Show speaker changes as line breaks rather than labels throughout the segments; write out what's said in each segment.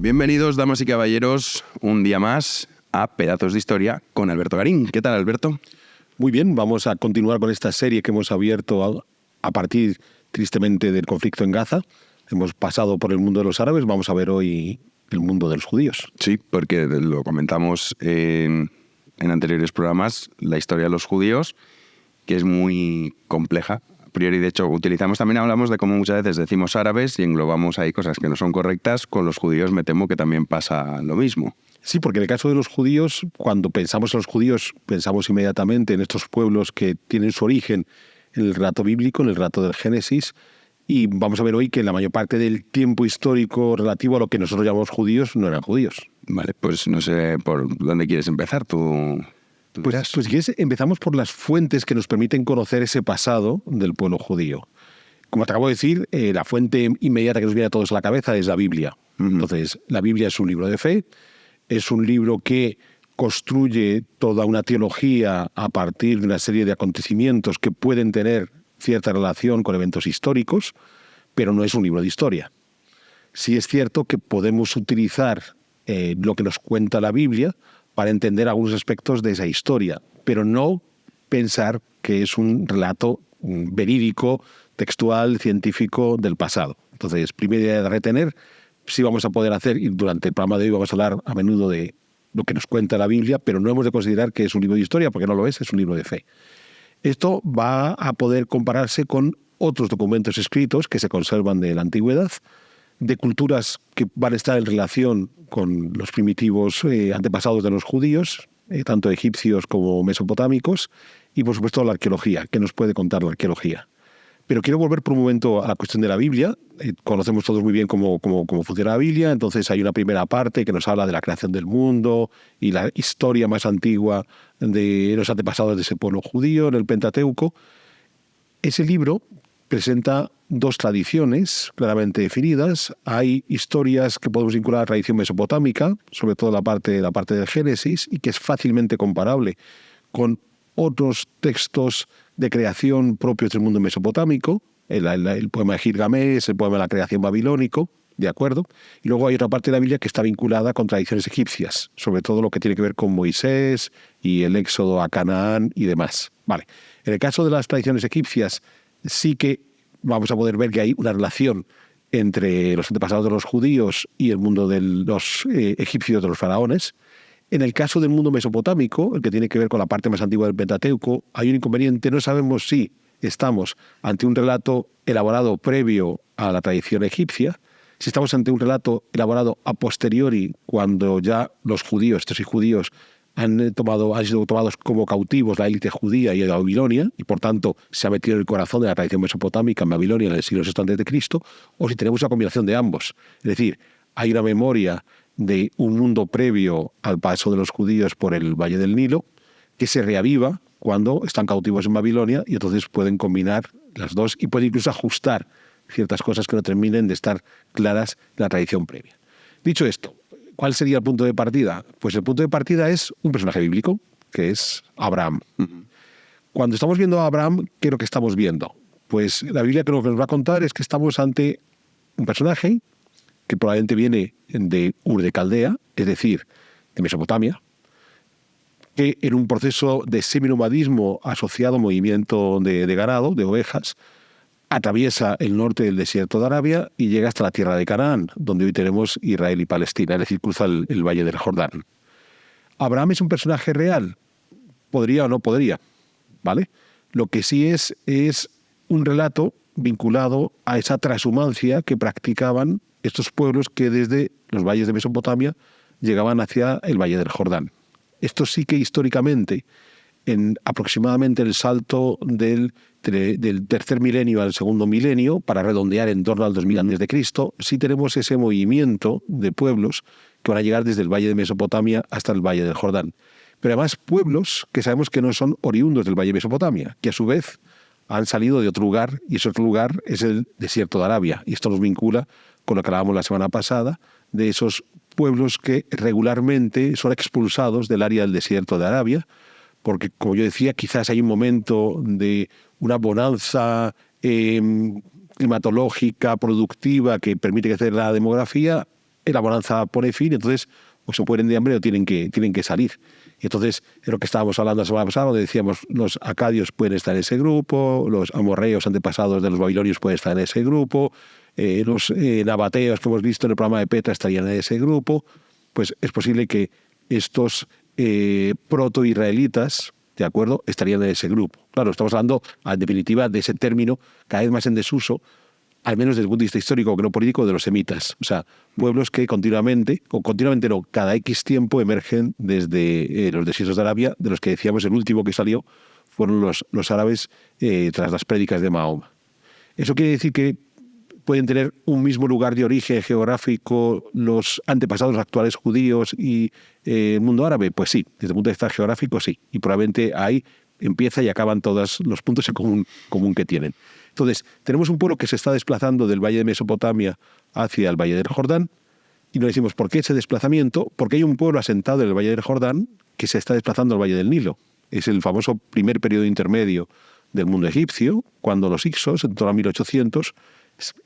Bienvenidos, damas y caballeros, un día más a Pedazos de Historia con Alberto Garín. ¿Qué tal, Alberto?
Muy bien, vamos a continuar con esta serie que hemos abierto a partir, tristemente, del conflicto en Gaza. Hemos pasado por el mundo de los árabes, vamos a ver hoy el mundo de los judíos.
Sí, porque lo comentamos en anteriores programas, la historia de los judíos, que es muy compleja. A priori, de hecho, hablamos de cómo muchas veces decimos árabes y englobamos ahí cosas que no son correctas. Con los judíos me temo que también pasa lo mismo.
Sí, porque en el caso de los judíos, cuando pensamos en los judíos, pensamos inmediatamente en estos pueblos que tienen su origen en el relato bíblico, en el relato del Génesis, y vamos a ver hoy que la mayor parte del tiempo histórico relativo a lo que nosotros llamamos judíos no eran judíos.
Vale, pues no sé por dónde quieres empezar tú.
Pues si quieres, empezamos por las fuentes que nos permiten conocer ese pasado del pueblo judío. Como te acabo de decir, la fuente inmediata que nos viene a todos a la cabeza es la Biblia. Entonces, la Biblia es un libro de fe, es un libro que construye toda una teología a partir de una serie de acontecimientos que pueden tener cierta relación con eventos históricos, pero no es un libro de historia. Sí es cierto que podemos utilizar lo que nos cuenta la Biblia para entender algunos aspectos de esa historia, pero no pensar que es un relato verídico, textual, científico del pasado. Entonces, primera idea de retener, sí vamos a poder hacer, y durante el programa de hoy vamos a hablar a menudo de lo que nos cuenta la Biblia, pero no hemos de considerar que es un libro de historia, porque no lo es un libro de fe. Esto va a poder compararse con otros documentos escritos que se conservan de la antigüedad, de culturas que van a estar en relación con los primitivos antepasados de los judíos, tanto egipcios como mesopotámicos, y por supuesto la arqueología, que nos puede contar la arqueología. Pero quiero volver por un momento a la cuestión de la Biblia. Conocemos todos muy bien cómo funciona la Biblia, entonces hay una primera parte que nos habla de la creación del mundo y la historia más antigua de los antepasados de ese pueblo judío, en el Pentateuco. Ese libro presenta dos tradiciones claramente definidas. Hay historias que podemos vincular a la tradición mesopotámica, sobre todo la parte del Génesis, y que es fácilmente comparable con otros textos de creación propios del mundo mesopotámico, el poema de Gilgamesh, el poema de la creación babilónico, ¿de acuerdo? Y luego hay otra parte de la Biblia que está vinculada con tradiciones egipcias, sobre todo lo que tiene que ver con Moisés y el éxodo a Canaán y demás. Vale. En el caso de las tradiciones egipcias, sí que vamos a poder ver que hay una relación entre los antepasados de los judíos y el mundo de los egipcios, de los faraones. En el caso del mundo mesopotámico, el que tiene que ver con la parte más antigua del Pentateuco, hay un inconveniente. No sabemos si estamos ante un relato elaborado previo a la tradición egipcia, si estamos ante un relato elaborado a posteriori, cuando ya los judíos, estos judíos, han sido tomados como cautivos la élite judía y de Babilonia, y por tanto se ha metido en el corazón de la tradición mesopotámica en Babilonia en el siglo VI a.C., o si tenemos una combinación de ambos. Es decir, hay una memoria de un mundo previo al paso de los judíos por el Valle del Nilo, que se reaviva cuando están cautivos en Babilonia, y entonces pueden combinar las dos y pueden incluso ajustar ciertas cosas que no terminen de estar claras en la tradición previa. Dicho esto, ¿cuál sería el punto de partida? Pues el punto de partida es un personaje bíblico, que es Abraham. Cuando estamos viendo a Abraham, ¿qué es lo que estamos viendo? Pues la Biblia lo que nos va a contar es que estamos ante un personaje que probablemente viene de Ur de Caldea, es decir, de Mesopotamia, que en un proceso de seminomadismo asociado a movimiento de ganado, de ovejas, atraviesa el norte del desierto de Arabia y llega hasta la tierra de Canaán, donde hoy tenemos Israel y Palestina, es decir, cruza el valle del Jordán. ¿Abraham es un personaje real? ¿Podría o no podría? ¿Vale? Lo que sí es un relato vinculado a esa transhumancia que practicaban estos pueblos que desde los valles de Mesopotamia llegaban hacia el valle del Jordán. Esto sí que históricamente, en aproximadamente el salto del tercer milenio al segundo milenio, para redondear en torno al 2000 a.C., sí tenemos ese movimiento de pueblos que van a llegar desde el valle de Mesopotamia hasta el valle del Jordán. Pero además pueblos que sabemos que no son oriundos del valle de Mesopotamia, que a su vez han salido de otro lugar, y ese otro lugar es el desierto de Arabia. Y esto nos vincula con lo que hablábamos la semana pasada, de esos pueblos que regularmente son expulsados del área del desierto de Arabia, porque, como yo decía, quizás hay un momento de una bonanza climatológica, productiva, que permite crecer la demografía, la bonanza pone fin, entonces o se mueren de hambre o tienen que salir. Y entonces, es lo que estábamos hablando la semana pasada, donde decíamos, los acadios pueden estar en ese grupo, los amorreos antepasados de los babilonios pueden estar en ese grupo, los nabateos que hemos visto en el programa de Petra estarían en ese grupo. Pues es posible que estos proto-israelitas, ¿de acuerdo?, estarían en ese grupo. Claro, estamos hablando, en definitiva, de ese término cada vez más en desuso, al menos desde el punto de vista histórico, que no político, de los semitas. O sea, pueblos que continuamente no, cada X tiempo emergen desde los desiertos de Arabia, de los que decíamos el último que salió fueron los árabes tras las prédicas de Mahoma. Eso quiere decir que pueden tener un mismo lugar de origen geográfico los antepasados actuales judíos y el mundo árabe. Pues sí, desde el punto de vista geográfico sí. Y probablemente ahí empieza y acaban todos los puntos en común que tienen. Entonces, tenemos un pueblo que se está desplazando del valle de Mesopotamia hacia el valle del Jordán, y nos decimos, ¿por qué ese desplazamiento? Porque hay un pueblo asentado en el valle del Jordán que se está desplazando al valle del Nilo. Es el famoso primer periodo intermedio del mundo egipcio, cuando los Hicsos, en torno a 1800,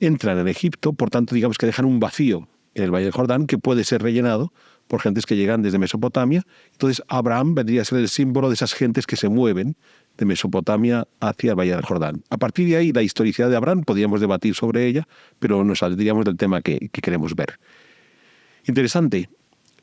entran en Egipto, por tanto, digamos que dejan un vacío en el valle del Jordán que puede ser rellenado por gentes que llegan desde Mesopotamia. Entonces, Abraham vendría a ser el símbolo de esas gentes que se mueven de Mesopotamia hacia el Valle del Jordán. A partir de ahí, la historicidad de Abraham, podríamos debatir sobre ella, pero nos saldríamos del tema que queremos ver. Interesante,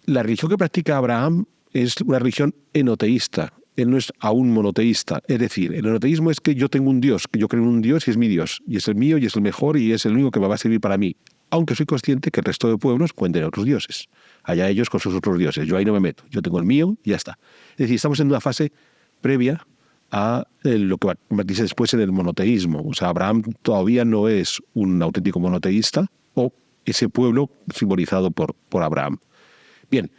la religión que practica Abraham es una religión enoteísta. Él no es aún monoteísta. Es decir, el enoteísmo es que yo tengo un Dios, que yo creo en un Dios y es mi Dios, y es el mío y es el mejor y es el único que me va a servir para mí. Aunque soy consciente que el resto de pueblos cuenten otros dioses. Allá ellos con sus otros dioses. Yo ahí no me meto. Yo tengo el mío y ya está. Es decir, estamos en una fase previa a lo que va a convertirse después en el monoteísmo. O sea, Abraham todavía no es un auténtico monoteísta, o ese pueblo simbolizado por Abraham. Bien,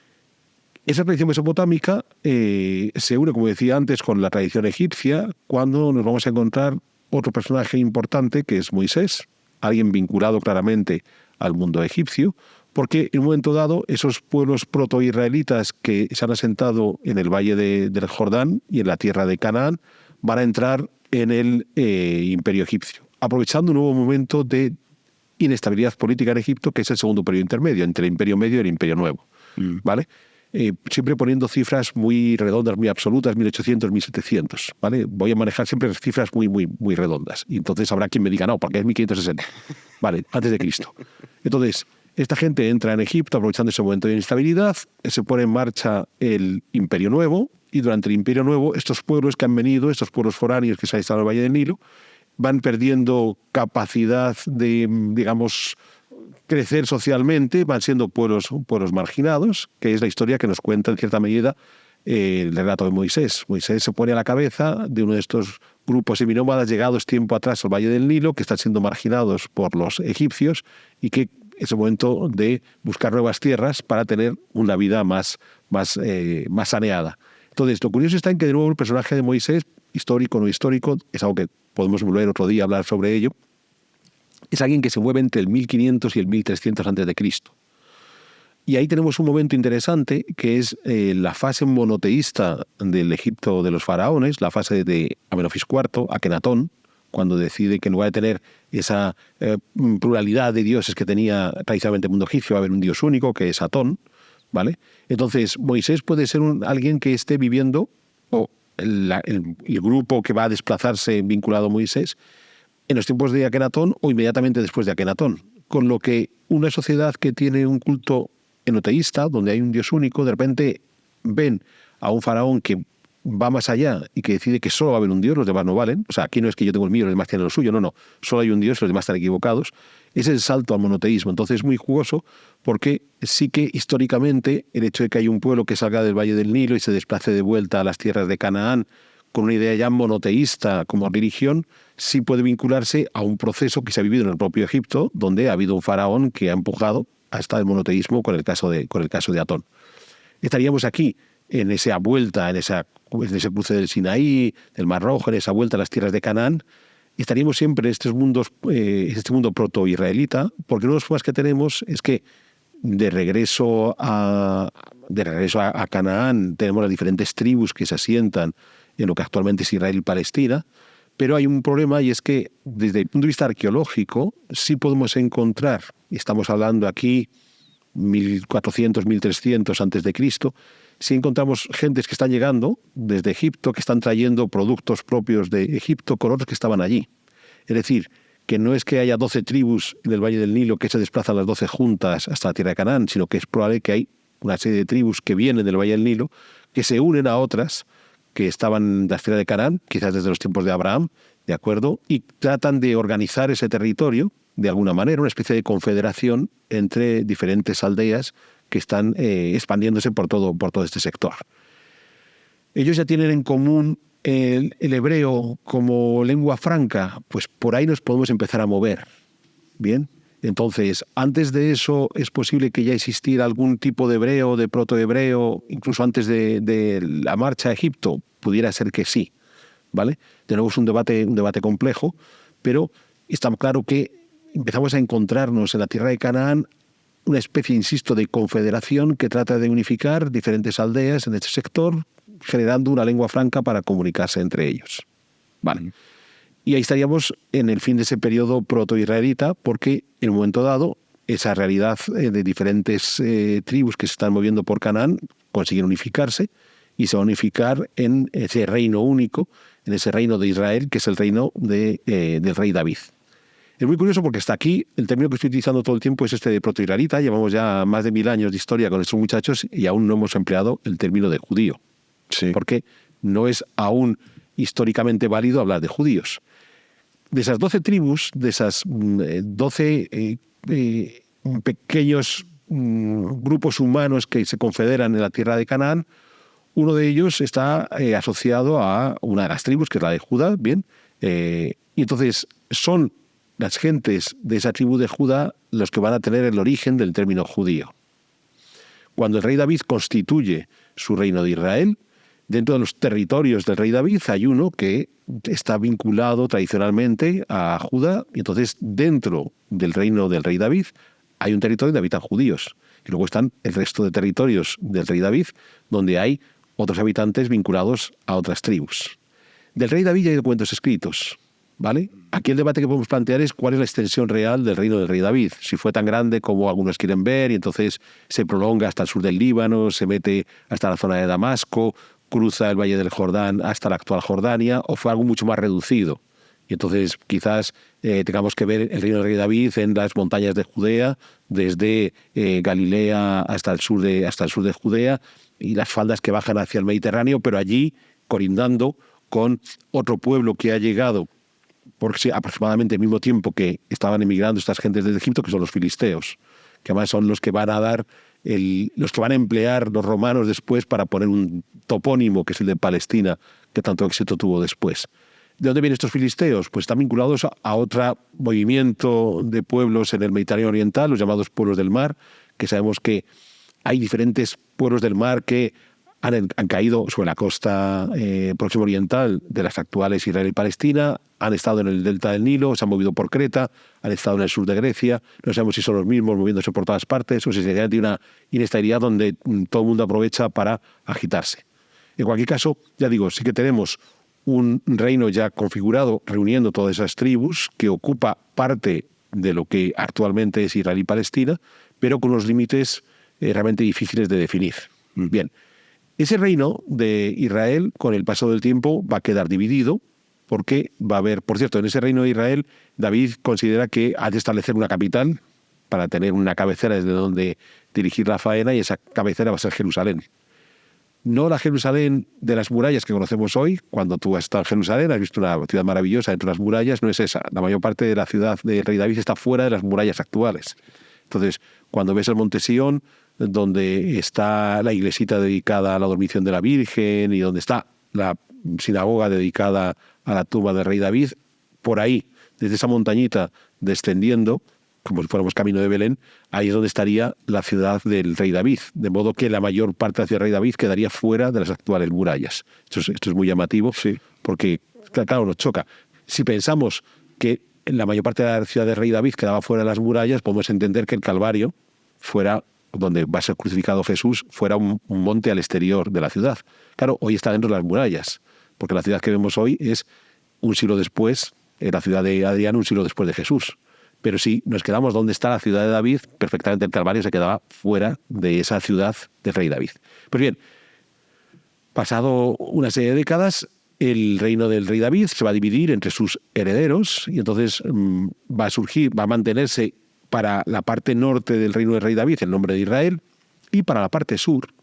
esa tradición mesopotámica se une, como decía antes, con la tradición egipcia, cuando nos vamos a encontrar otro personaje importante, que es Moisés, alguien vinculado claramente al mundo egipcio, porque en un momento dado esos pueblos proto-israelitas que se han asentado en el valle del Jordán y en la tierra de Canaán van a entrar en el imperio egipcio, aprovechando un nuevo momento de inestabilidad política en Egipto, que es el segundo periodo intermedio, entre el imperio medio y el imperio nuevo. ¿Vale? Siempre poniendo cifras muy redondas, muy absolutas, 1800, 1700, ¿vale? Voy a manejar siempre cifras muy, muy, muy redondas. Y entonces habrá quien me diga, no, porque es 1560. Vale, antes de Cristo. Entonces, esta gente entra en Egipto aprovechando ese momento de inestabilidad, se pone en marcha el Imperio Nuevo, y durante el Imperio Nuevo estos pueblos que han venido, estos pueblos foráneos que se han instalado en el Valle del Nilo, van perdiendo capacidad de, digamos, crecer socialmente, van siendo pueblos marginados, que es la historia que nos cuenta en cierta medida el relato de Moisés. Moisés se pone a la cabeza de uno de estos grupos seminómadas llegados tiempo atrás al Valle del Nilo, que están siendo marginados por los egipcios y que es el momento de buscar nuevas tierras para tener una vida más saneada. Entonces, lo curioso está en que de nuevo el personaje de Moisés, histórico o no histórico, es algo que podemos volver otro día a hablar sobre ello, es alguien que se mueve entre el 1500 y el 1300 a.C. Y ahí tenemos un momento interesante, que es la fase monoteísta del Egipto de los faraones, la fase de Amenofis IV, Akenatón, cuando decide que en lugar de tener esa pluralidad de dioses que tenía tradicionalmente el mundo egipcio, va a haber un dios único, que es Atón, ¿vale? Entonces, Moisés puede ser alguien que esté viviendo, o el grupo que va a desplazarse vinculado a Moisés, en los tiempos de Akenatón o inmediatamente después de Akenatón. Con lo que una sociedad que tiene un culto enoteísta, donde hay un dios único, de repente ven a un faraón que va más allá y que decide que solo va a haber un dios, los demás no valen. O sea, aquí no es que yo tengo el mío y los demás tienen lo suyo, no. Solo hay un dios y los demás están equivocados. Es el salto al monoteísmo. Entonces es muy jugoso porque sí que históricamente el hecho de que hay un pueblo que salga del Valle del Nilo y se desplace de vuelta a las tierras de Canaán con una idea ya monoteísta como religión, sí puede vincularse a un proceso que se ha vivido en el propio Egipto, donde ha habido un faraón que ha empujado hasta el monoteísmo con el caso de Atón. Estaríamos aquí en esa vuelta, en ese cruce del Sinaí, del Mar Rojo, en esa vuelta a las tierras de Canaán, y estaríamos siempre en este mundo proto-israelita, porque uno de los problemas que tenemos es que de regreso a Canaán tenemos las diferentes tribus que se asientan en lo que actualmente es Israel y Palestina, pero hay un problema, y es que desde el punto de vista arqueológico sí podemos encontrar, y estamos hablando aquí 1400, 1300 antes de Cristo, sí encontramos gentes que están llegando desde Egipto, que están trayendo productos propios de Egipto con otros que estaban allí. Es decir, que no es que haya 12 tribus del Valle del Nilo que se desplazan las 12 juntas hasta la tierra de Canaán, sino que es probable que hay una serie de tribus que vienen del Valle del Nilo, que se unen a otras que estaban en la esfera de Canaán, quizás desde los tiempos de Abraham, ¿de acuerdo? Y tratan de organizar ese territorio de alguna manera, una especie de confederación entre diferentes aldeas que están expandiéndose por todo este sector. Ellos ya tienen en común el hebreo como lengua franca, pues por ahí nos podemos empezar a mover. Bien, entonces, antes de eso, ¿es posible que ya existiera algún tipo de hebreo, de protohebreo, incluso antes de la marcha a Egipto? Pudiera ser que sí, ¿vale? De nuevo es un debate complejo, pero está claro que empezamos a encontrarnos en la tierra de Canaán una especie, insisto, de confederación que trata de unificar diferentes aldeas en este sector, generando una lengua franca para comunicarse entre ellos. Vale. Y ahí estaríamos en el fin de ese periodo proto-israelita, porque en un momento dado, esa realidad de diferentes tribus que se están moviendo por Canaán consiguen unificarse y se va a unificar en ese reino único, en ese reino de Israel, que es el reino del rey David. Es muy curioso porque hasta aquí el término que estoy utilizando todo el tiempo es este de proto-israelita. Llevamos ya más de 1000 años de historia con estos muchachos y aún no hemos empleado el término de judío. Sí. Porque no es aún históricamente válido hablar de judíos. De esas 12 tribus, de esas 12 pequeños grupos humanos que se confederan en la tierra de Canaán, uno de ellos está asociado a una de las tribus, que es la de Judá, bien, y entonces son las gentes de esa tribu de Judá los que van a tener el origen del término judío. Cuando el rey David constituye su reino de Israel, dentro de los territorios del rey David hay uno que está vinculado tradicionalmente a Judá, y entonces dentro del reino del rey David hay un territorio donde habitan judíos, y luego están el resto de territorios del rey David donde hay otros habitantes vinculados a otras tribus. Del rey David ya hay documentos escritos, ¿vale? Aquí el debate que podemos plantear es cuál es la extensión real del reino del rey David. Si fue tan grande como algunos quieren ver, y entonces se prolonga hasta el sur del Líbano, se mete hasta la zona de Damasco, cruza el Valle del Jordán hasta la actual Jordania, o fue algo mucho más reducido. Y entonces quizás tengamos que ver el reino del rey David en las montañas de Judea, desde Galilea hasta el sur de Judea, y las faldas que bajan hacia el Mediterráneo, pero allí colindando con otro pueblo que ha llegado por aproximadamente el mismo tiempo que estaban emigrando estas gentes desde Egipto, que son los filisteos, que además son los que van a dar los que van a emplear los romanos después para poner un topónimo, que es el de Palestina, que tanto éxito tuvo después. ¿De dónde vienen estos filisteos? Pues están vinculados a otro movimiento de pueblos en el Mediterráneo Oriental, los llamados pueblos del mar, que sabemos que hay diferentes pueblos del mar que han caído sobre la costa próxima oriental de las actuales Israel y Palestina, han estado en el delta del Nilo, se han movido por Creta, han estado en el sur de Grecia, no sabemos si son los mismos moviéndose por todas partes o si se trata de una inestabilidad donde todo el mundo aprovecha para agitarse. En cualquier caso, ya digo, sí que tenemos un reino ya configurado reuniendo todas esas tribus que ocupa parte de lo que actualmente es Israel y Palestina, pero con unos límites realmente difíciles de definir. Bien. Ese reino de Israel, con el paso del tiempo, va a quedar dividido porque va a haber, por cierto, en ese reino de Israel, David considera que ha de establecer una capital para tener una cabecera desde donde dirigir la faena, y esa cabecera va a ser Jerusalén. No la Jerusalén de las murallas que conocemos hoy. Cuando tú has estado en Jerusalén, has visto una ciudad maravillosa dentro de las murallas, no es esa. La mayor parte de la ciudad del rey David está fuera de las murallas actuales. Entonces, cuando ves el Monte Sión, donde está la iglesita dedicada a la dormición de la Virgen y donde está la sinagoga dedicada a la tumba del rey David, por ahí, desde esa montañita descendiendo, como si fuéramos camino de Belén, ahí es donde estaría la ciudad del rey David, de modo que la mayor parte de la ciudad del rey David quedaría fuera de las actuales murallas. Esto es muy llamativo, sí, porque, claro, nos choca. Si pensamos que la mayor parte de la ciudad del rey David quedaba fuera de las murallas, podemos entender que el Calvario fuera, donde va a ser crucificado Jesús, fuera un monte al exterior de la ciudad. Claro, hoy está dentro de las murallas, porque la ciudad que vemos hoy es un siglo después, la ciudad de Adriano, un siglo después de Jesús. Pero si nos quedamos donde está la ciudad de David, perfectamente el Calvario se quedaba fuera de esa ciudad del rey David. Pues bien, pasado una serie de décadas, el reino del rey David se va a dividir entre sus herederos y entonces va a mantenerse para la parte norte del reino del rey David el nombre de Israel, y para la parte sur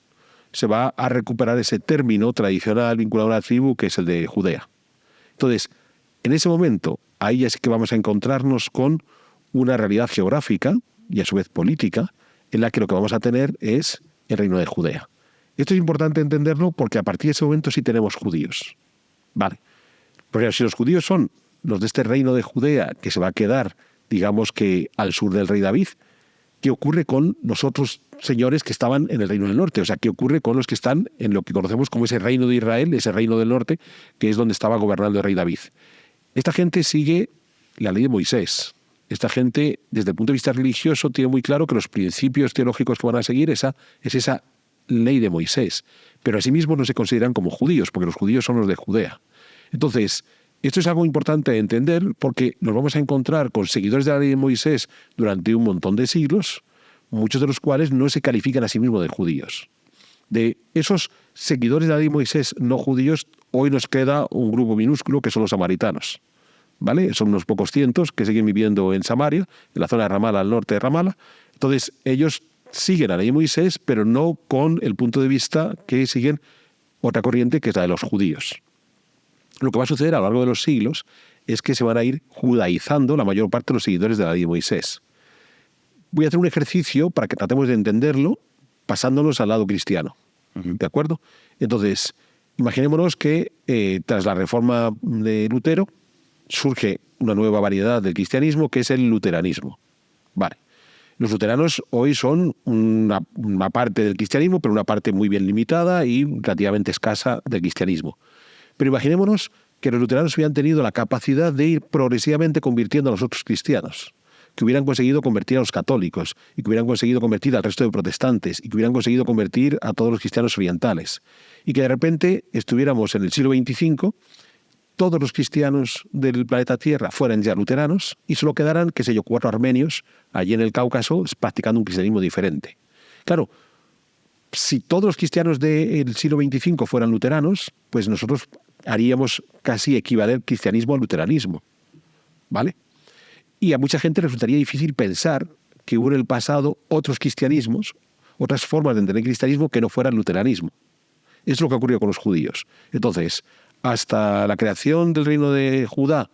se va a recuperar ese término tradicional vinculado a la tribu que es el de Judea. Entonces, en ese momento, ahí ya sí que vamos a encontrarnos con una realidad geográfica y a su vez política, en la que lo que vamos a tener es el reino de Judea. Esto es importante entenderlo porque a partir de ese momento sí tenemos judíos. Vale. Porque si los judíos son los de este reino de Judea, que se va a quedar, digamos que al sur del rey David, ¿qué ocurre con los otros señores que estaban en el reino del norte? O sea, ¿qué ocurre con los que están en lo que conocemos como ese reino de Israel, ese reino del norte, que es donde estaba gobernando el rey David? Esta gente sigue la ley de Moisés. Esta gente, desde el punto de vista religioso, tiene muy claro que los principios teológicos que van a seguir es esa ley de Moisés. Pero asimismo no se consideran como judíos, porque los judíos son los de Judea. Entonces, esto es algo importante de entender porque nos vamos a encontrar con seguidores de la ley de Moisés durante un montón de siglos, muchos de los cuales no se califican a sí mismos de judíos. De esos seguidores de la ley de Moisés no judíos, hoy nos queda un grupo minúsculo que son los samaritanos. ¿Vale? Son unos pocos cientos que siguen viviendo en Samaria, en la zona de Ramala, al norte de Ramala. Entonces, ellos siguen la ley de Moisés, pero no con el punto de vista que siguen otra corriente que es la de los judíos. Lo que va a suceder a lo largo de los siglos es que se van a ir judaizando la mayor parte de los seguidores de la ley de Moisés. Voy a hacer un ejercicio para que tratemos de entenderlo pasándonos al lado cristiano. ¿De acuerdo? Entonces, imaginémonos que tras la reforma de Lutero surge una nueva variedad del cristianismo que es el luteranismo. Vale. Los luteranos hoy son una parte del cristianismo, pero una parte muy bien limitada y relativamente escasa del cristianismo. Pero imaginémonos que los luteranos hubieran tenido la capacidad de ir progresivamente convirtiendo a los otros cristianos, que hubieran conseguido convertir a los católicos y que hubieran conseguido convertir al resto de protestantes y que hubieran conseguido convertir a todos los cristianos orientales. Y que de repente estuviéramos en el siglo XXV, todos los cristianos del planeta Tierra fueran ya luteranos y solo quedaran, qué sé yo, 4 armenios allí en el Cáucaso practicando un cristianismo diferente. Claro, si todos los cristianos del siglo XXV fueran luteranos, pues nosotros haríamos casi equivaler cristianismo al luteranismo. ¿Vale? Y a mucha gente resultaría difícil pensar que hubo en el pasado otros cristianismos, otras formas de entender el cristianismo que no fueran luteranismo. Eso es lo que ocurrió con los judíos. Entonces, hasta la creación del reino de Judá,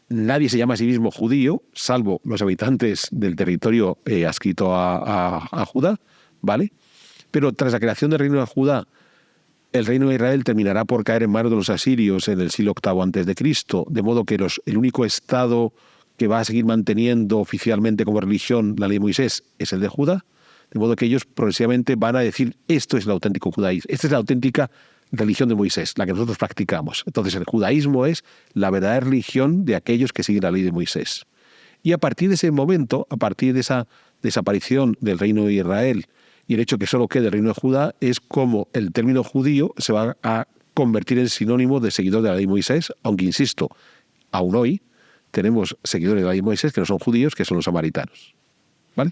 nadie se llama a sí mismo judío, salvo los habitantes del territorio adscrito a Judá, ¿vale? Pero tras la creación del reino de Judá, el reino de Israel terminará por caer en manos de los asirios en el siglo VIII a.C., de modo que el único estado que va a seguir manteniendo oficialmente como religión la ley de Moisés es el de Judá, de modo que ellos progresivamente van a decir esto es el auténtico judaísmo, esta es la auténtica religión de Moisés, la que nosotros practicamos. Entonces el judaísmo es la verdadera religión de aquellos que siguen la ley de Moisés. Y a partir de ese momento, a partir de esa desaparición del reino de Israel y el hecho que solo quede el reino de Judá, es como el término judío se va a convertir en sinónimo de seguidor de la ley de Moisés, aunque insisto, aún hoy tenemos seguidores de la ley de Moisés que no son judíos, que son los samaritanos. ¿Vale?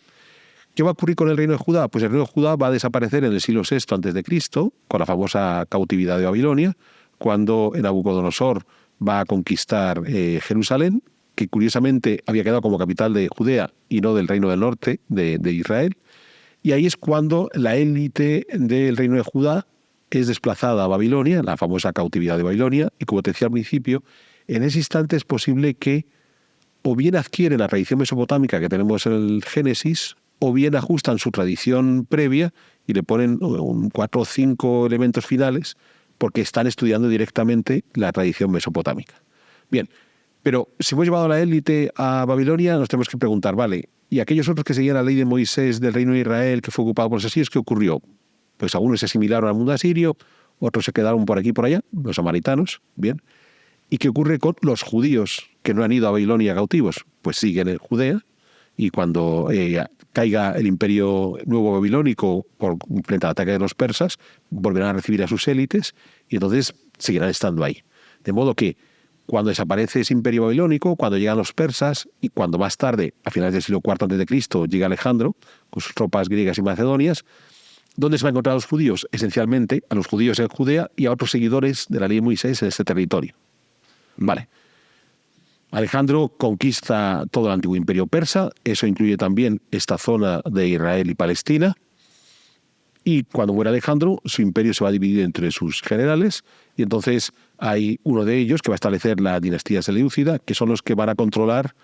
¿Qué va a ocurrir con el reino de Judá? Pues el reino de Judá va a desaparecer en el siglo VI a.C., con la famosa cautividad de Babilonia, cuando Nabucodonosor va a conquistar Jerusalén, que curiosamente había quedado como capital de Judea y no del reino del norte de Israel. Y ahí es cuando la élite del reino de Judá es desplazada a Babilonia, la famosa cautividad de Babilonia, y como te decía al principio, en ese instante es posible que o bien adquieren la tradición mesopotámica que tenemos en el Génesis, o bien ajustan su tradición previa y le ponen 4 o 5 elementos finales porque están estudiando directamente la tradición mesopotámica. Bien, pero si hemos llevado a la élite a Babilonia, nos tenemos que preguntar, vale, ¿y aquellos otros que seguían la ley de Moisés del reino de Israel que fue ocupado por los asirios, qué ocurrió? Pues algunos se asimilaron al mundo asirio, otros se quedaron por aquí y por allá, los samaritanos, bien. ¿Y qué ocurre con los judíos que no han ido a Babilonia cautivos? Pues siguen en Judea, y cuando caiga el imperio nuevo babilónico frente al ataque de los persas, volverán a recibir a sus élites y entonces seguirán estando ahí. De modo que Cuando desaparece ese imperio babilónico, cuando llegan los persas y cuando más tarde, a finales del siglo IV a.C., llega Alejandro con sus tropas griegas y macedonias, ¿dónde se va a encontrar a los judíos? Esencialmente a los judíos en Judea y a otros seguidores de la ley de Moisés en este territorio. Vale. Alejandro conquista todo el antiguo imperio persa, eso incluye también esta zona de Israel y Palestina, y cuando muere Alejandro, su imperio se va a dividir entre sus generales, y entonces hay uno de ellos que va a establecer la dinastía seleucida, que son los que van a controlar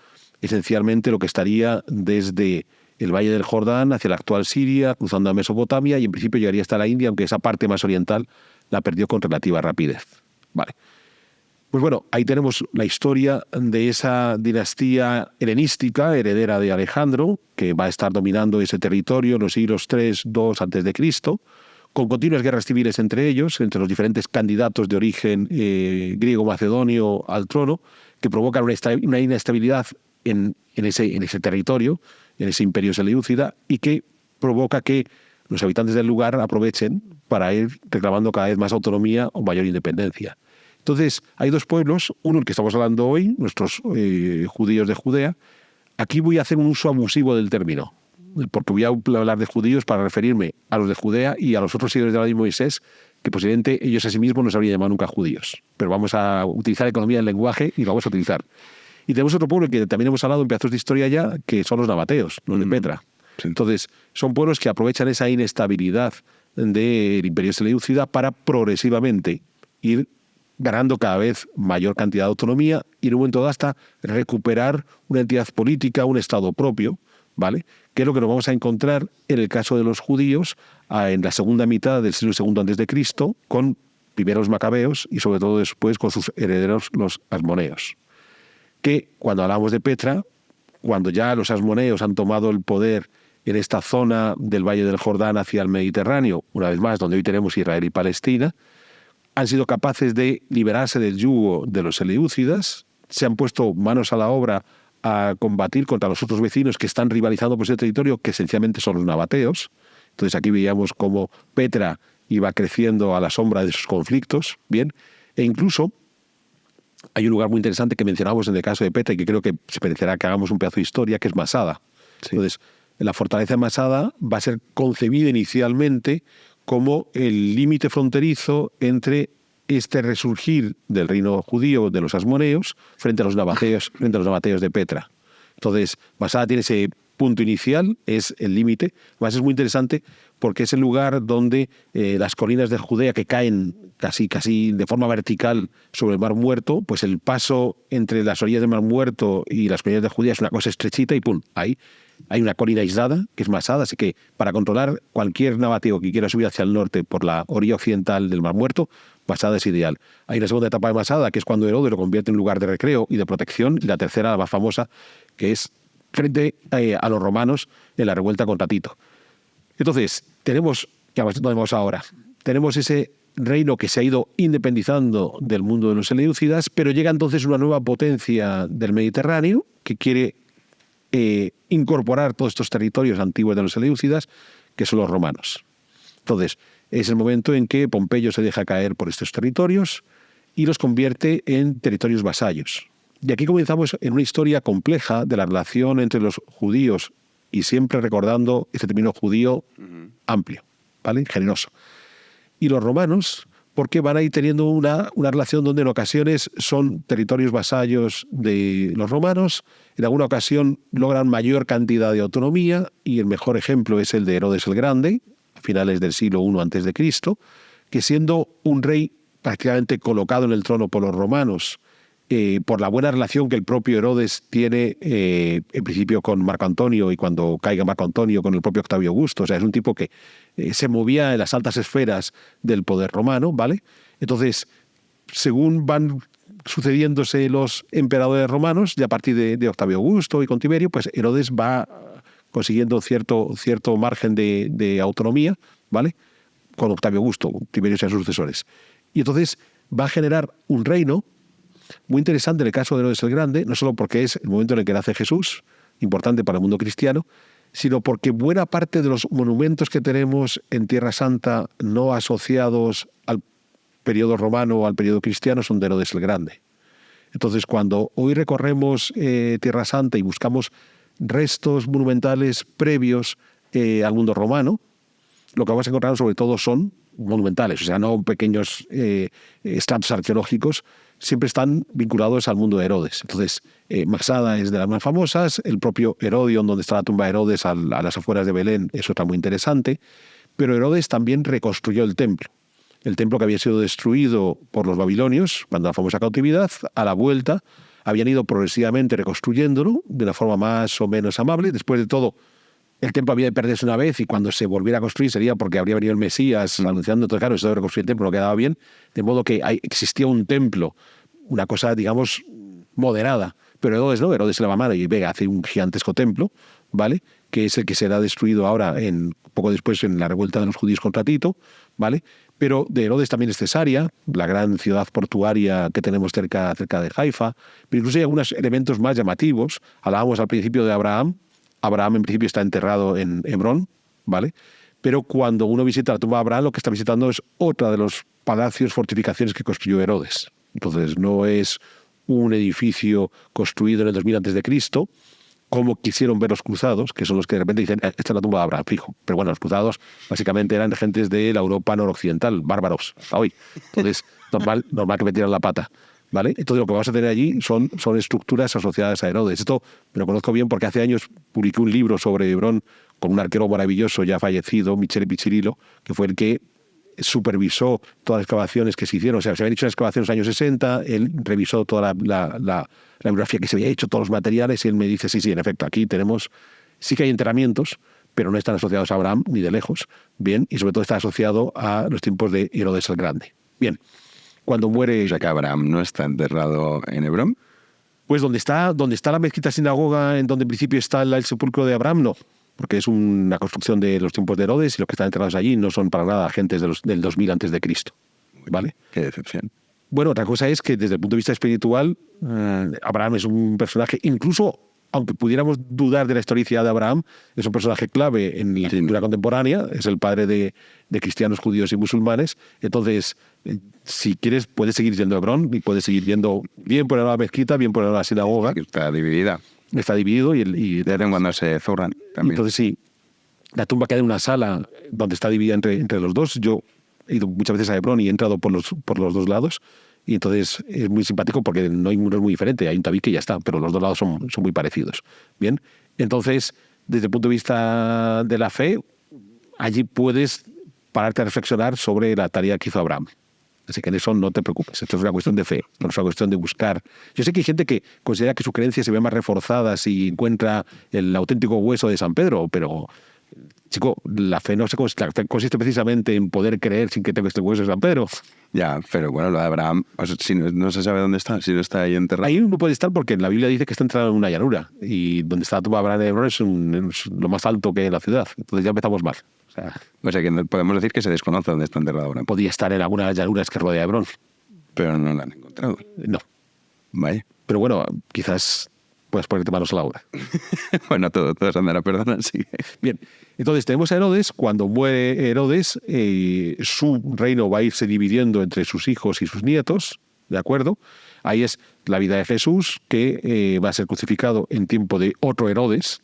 esencialmente lo que estaría desde el Valle del Jordán hacia la actual Siria, cruzando a Mesopotamia, y en principio llegaría hasta la India, aunque esa parte más oriental la perdió con relativa rapidez. Vale. Pues bueno, ahí tenemos la historia de esa dinastía helenística, heredera de Alejandro, que va a estar dominando ese territorio en los siglos III, II a.C., con continuas guerras civiles entre ellos, entre los diferentes candidatos de origen griego-macedonio al trono, que provocan una inestabilidad en ese territorio, en ese imperio seleucida, y que provoca que los habitantes del lugar aprovechen para ir reclamando cada vez más autonomía o mayor independencia. Entonces, hay dos pueblos, uno el que estamos hablando hoy, nuestros judíos de Judea. Aquí voy a hacer un uso abusivo del término, porque voy a hablar de judíos para referirme a los de Judea y a los otros seguidores de la ley de Moisés, que posiblemente ellos a sí mismos no se habrían llamado nunca judíos. Pero vamos a utilizar economía del lenguaje y lo vamos a utilizar. Y tenemos otro pueblo que también hemos hablado en pedazos de historia ya, que son los nabateos, los de Petra. Sí. Entonces, son pueblos que aprovechan esa inestabilidad del imperio seleucida para progresivamente ir ganando cada vez mayor cantidad de autonomía y en un momento dado hasta recuperar una entidad política, un Estado propio, ¿vale? Que es lo que nos vamos a encontrar en el caso de los judíos en la segunda mitad del siglo II a.C., con primero los macabeos y sobre todo después con sus herederos los asmoneos. Que cuando hablamos de Petra, cuando ya los asmoneos han tomado el poder en esta zona del Valle del Jordán hacia el Mediterráneo, una vez más donde hoy tenemos Israel y Palestina, han sido capaces de liberarse del yugo de los seleucidas, se han puesto manos a la obra a combatir contra los otros vecinos que están rivalizando por ese territorio, que esencialmente son los nabateos. Entonces aquí veíamos cómo Petra iba creciendo a la sombra de sus conflictos, ¿bien? E incluso hay un lugar muy interesante que mencionamos en el caso de Petra y que creo que se merecerá que hagamos un pedazo de historia, que es Masada. Sí. Entonces, la fortaleza de Masada va a ser concebida inicialmente como el límite fronterizo entre este resurgir del reino judío de los asmoneos frente a los nabateos de Petra. Entonces, Masada tiene ese punto inicial, es el límite. Además, es muy interesante porque es el lugar donde las colinas de Judea que caen casi de forma vertical sobre el Mar Muerto, pues el paso entre las orillas del Mar Muerto y las colinas de Judea es una cosa estrechita y ¡pum! Ahí hay una colina aislada, que es Masada, así que para controlar cualquier nabateo que quiera subir hacia el norte por la orilla occidental del Mar Muerto, Masada es ideal. Hay una segunda etapa de Masada, que es cuando Herodes lo convierte en un lugar de recreo y de protección, y la tercera, la más famosa, que es frente a los romanos en la revuelta contra Tito. Entonces, tenemos, ¿dónde vamos ahora? Tenemos ese reino que se ha ido independizando del mundo de los seleucidas, pero llega entonces una nueva potencia del Mediterráneo que quiere incorporar todos estos territorios antiguos de los seleucidas, que son los romanos. Entonces, es el momento en que Pompeyo se deja caer por estos territorios y los convierte en territorios vasallos. Y aquí comenzamos en una historia compleja de la relación entre los judíos, y siempre recordando ese término judío amplio, ¿vale? Generoso. Y los romanos, porque van a ir teniendo una relación donde en ocasiones son territorios vasallos de los romanos, en alguna ocasión logran mayor cantidad de autonomía, y el mejor ejemplo es el de Herodes el Grande, a finales del siglo I a.C., que siendo un rey prácticamente colocado en el trono por los romanos, por la buena relación que el propio Herodes tiene en principio con Marco Antonio, y cuando caiga Marco Antonio con el propio Octavio Augusto. O sea, es un tipo que se movía en las altas esferas del poder romano, ¿vale? Entonces, según van sucediéndose los emperadores romanos, ya a partir de Octavio Augusto y con Tiberio, pues Herodes va consiguiendo cierto margen de autonomía, ¿vale? Con Octavio Augusto, Tiberio sean sus sucesores. Y entonces va a generar un reino muy interesante en el caso de Herodes el Grande, no solo porque es el momento en el que nace Jesús, importante para el mundo cristiano, sino porque buena parte de los monumentos que tenemos en Tierra Santa no asociados al periodo romano o al periodo cristiano son de Herodes el Grande. Entonces, cuando hoy recorremos Tierra Santa y buscamos restos monumentales previos al mundo romano, lo que vamos a encontrar sobre todo son monumentales, o sea, no pequeños estratos arqueológicos, siempre están vinculados al mundo de Herodes. Entonces, Masada es de las más famosas, el propio Herodion, donde está la tumba de Herodes a las afueras de Belén, es otra muy interesante, pero Herodes también reconstruyó el templo que había sido destruido por los babilonios, cuando la famosa cautividad, a la vuelta habían ido progresivamente reconstruyéndolo de una forma más o menos amable. Después de todo, el templo había de perderse una vez y cuando se volviera a construir sería porque habría venido el Mesías anunciando. Entonces, claro, eso de reconstruir el templo no quedaba bien, de modo que existía un templo, una cosa, digamos, moderada. Pero Herodes no, Herodes se la va a mano y ve, hace un gigantesco templo, ¿vale? Que es el que será destruido ahora, poco después, en la revuelta de los judíos contra Tito, ¿vale? Pero de Herodes también es Cesarea, la gran ciudad portuaria que tenemos cerca de Haifa. Pero incluso hay algunos elementos más llamativos. Hablábamos al principio de Abraham. Abraham en principio está enterrado en Hebrón, ¿vale? Pero cuando uno visita la tumba de Abraham, lo que está visitando es otra de los palacios, fortificaciones que construyó Herodes. Entonces no es un edificio construido en el 2000 a.C., como quisieron ver los cruzados, que son los que de repente dicen, esta es la tumba de Abraham, fijo. Pero bueno, los cruzados básicamente eran gentes de la Europa noroccidental, bárbaros, hasta hoy. Entonces, normal que metieran la pata, ¿vale? Entonces lo que vamos a tener allí son estructuras asociadas a Herodes. Esto me lo conozco bien porque hace años publiqué un libro sobre Hebrón con un arqueólogo maravilloso ya fallecido, Michele Piccirillo, que fue el que supervisó todas las excavaciones que se hicieron. O sea, se habían hecho las excavaciones en los años 60, él revisó toda la bibliografía que se había hecho, todos los materiales, y él me dice, sí, en efecto, aquí sí que hay enterramientos, pero no están asociados a Abraham ni de lejos. Bien, y sobre todo está asociado a los tiempos de Herodes el Grande. Bien, cuando muere...
O sea, que Abraham no está enterrado en Hebrón.
Pues donde está la mezquita sinagoga, en donde en principio está el sepulcro de Abraham, no. Porque es una construcción de los tiempos de Herodes y los que están enterrados allí no son para nada agentes del 2000 a.C., ¿vale?
Qué decepción.
Bueno, otra cosa es que desde el punto de vista espiritual, Abraham es un personaje, incluso aunque pudiéramos dudar de la historicidad de Abraham, es un personaje clave en la cultura contemporánea, es el padre de cristianos, judíos y musulmanes. Entonces, si quieres, puedes seguir yendo a Hebrón y puedes seguir yendo bien por la mezquita, bien por la sinagoga.
Está dividida.
Está dividido y
de vez en cuando se zurran también.
Entonces sí, la tumba queda en una sala donde está dividida entre los dos. Yo he ido muchas veces a Hebrón y he entrado por los dos lados. Y entonces es muy simpático porque no es muy diferente. Hay un tabique y ya está, pero los dos lados son muy parecidos. Bien, entonces, desde el punto de vista de la fe, allí puedes pararte a reflexionar sobre la tarea que hizo Abraham. Así que en eso no te preocupes. Esto es una cuestión de fe, no es una cuestión de buscar. Yo sé que hay gente que considera que su creencia se ve más reforzada si encuentra el auténtico hueso de San Pedro, pero, chico, la fe consiste precisamente en poder creer sin que tengas el hueso de San Pedro.
Ya, pero bueno, lo de Abraham, o sea, si no se sabe dónde está, si no está ahí enterrado.
Ahí no puede estar porque en la Biblia dice que está enterrado en una llanura y donde está la tumba de Abraham de Hebrón es lo más alto que hay en la ciudad. Entonces ya empezamos mal.
O sea que podemos decir que se desconoce dónde está enterrado Abraham.
Podía estar en alguna de las llanuras que rodea Hebrón.
Pero no la han encontrado.
No.
Vaya.
Pero bueno, quizás puedes ponerte manos a la obra.
Bueno, todos andará, perdona, sí.
Bien, entonces tenemos a Herodes. Cuando muere Herodes, su reino va a irse dividiendo entre sus hijos y sus nietos, ¿de acuerdo? Ahí es la vida de Jesús, que va a ser crucificado en tiempo de otro Herodes,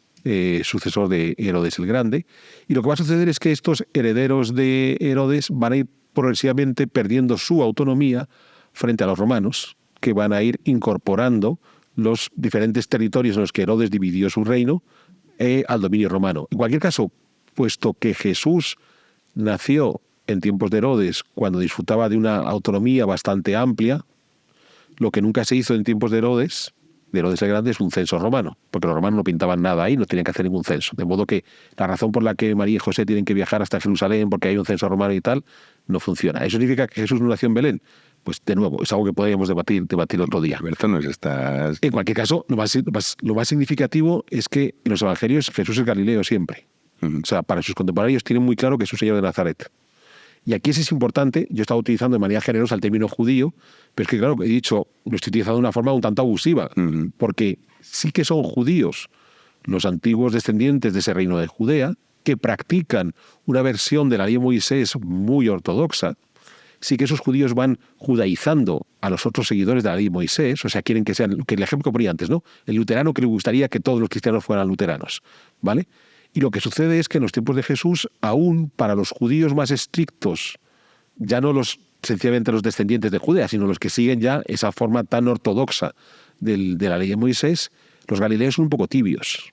sucesor de Herodes el Grande. Y lo que va a suceder es que estos herederos de Herodes van a ir progresivamente perdiendo su autonomía frente a los romanos, que van a ir incorporando los diferentes territorios en los que Herodes dividió su reino al dominio romano. En cualquier caso, puesto que Jesús nació en tiempos de Herodes, cuando disfrutaba de una autonomía bastante amplia, lo que nunca se hizo en tiempos de Herodes el Grande, es un censo romano, porque los romanos no pintaban nada ahí, no tenían que hacer ningún censo. De modo que la razón por la que María y José tienen que viajar hasta Jerusalén porque hay un censo romano y tal, no funciona. ¿Eso significa que Jesús no nació en Belén? Pues de nuevo, es algo que podríamos debatir otro día.
Alberto, nos estás...
En cualquier caso, lo más significativo es que en los evangelios Jesús es Galileo siempre. O sea, para sus contemporáneos tienen muy claro que es un señor de Nazaret. Y aquí sí es importante, yo estaba utilizando de manera generosa el término judío, pero es que claro, he dicho, lo estoy utilizando de una forma un tanto abusiva, porque sí que son judíos los antiguos descendientes de ese reino de Judea, que practican una versión de la ley de Moisés muy ortodoxa. Sí que esos judíos van judaizando a los otros seguidores de la ley de Moisés, o sea, quieren que sean, que el ejemplo que ponía antes, ¿no? El luterano que le gustaría que todos los cristianos fueran luteranos, ¿vale? Y lo que sucede es que en los tiempos de Jesús, aún para los judíos más estrictos, ya no sencillamente los descendientes de Judea, sino los que siguen ya esa forma tan ortodoxa de la ley de Moisés, los galileos son un poco tibios.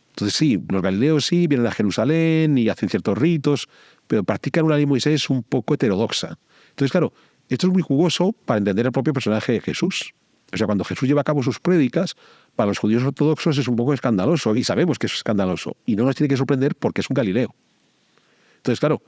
Entonces sí, los galileos sí vienen a Jerusalén y hacen ciertos ritos, pero practican una ley de Moisés un poco heterodoxa. Entonces, claro, esto es muy jugoso para entender el propio personaje de Jesús. O sea, cuando Jesús lleva a cabo sus prédicas, para los judíos ortodoxos es un poco escandaloso, y sabemos que es escandaloso, y no nos tiene que sorprender porque es un galileo. Entonces, claro,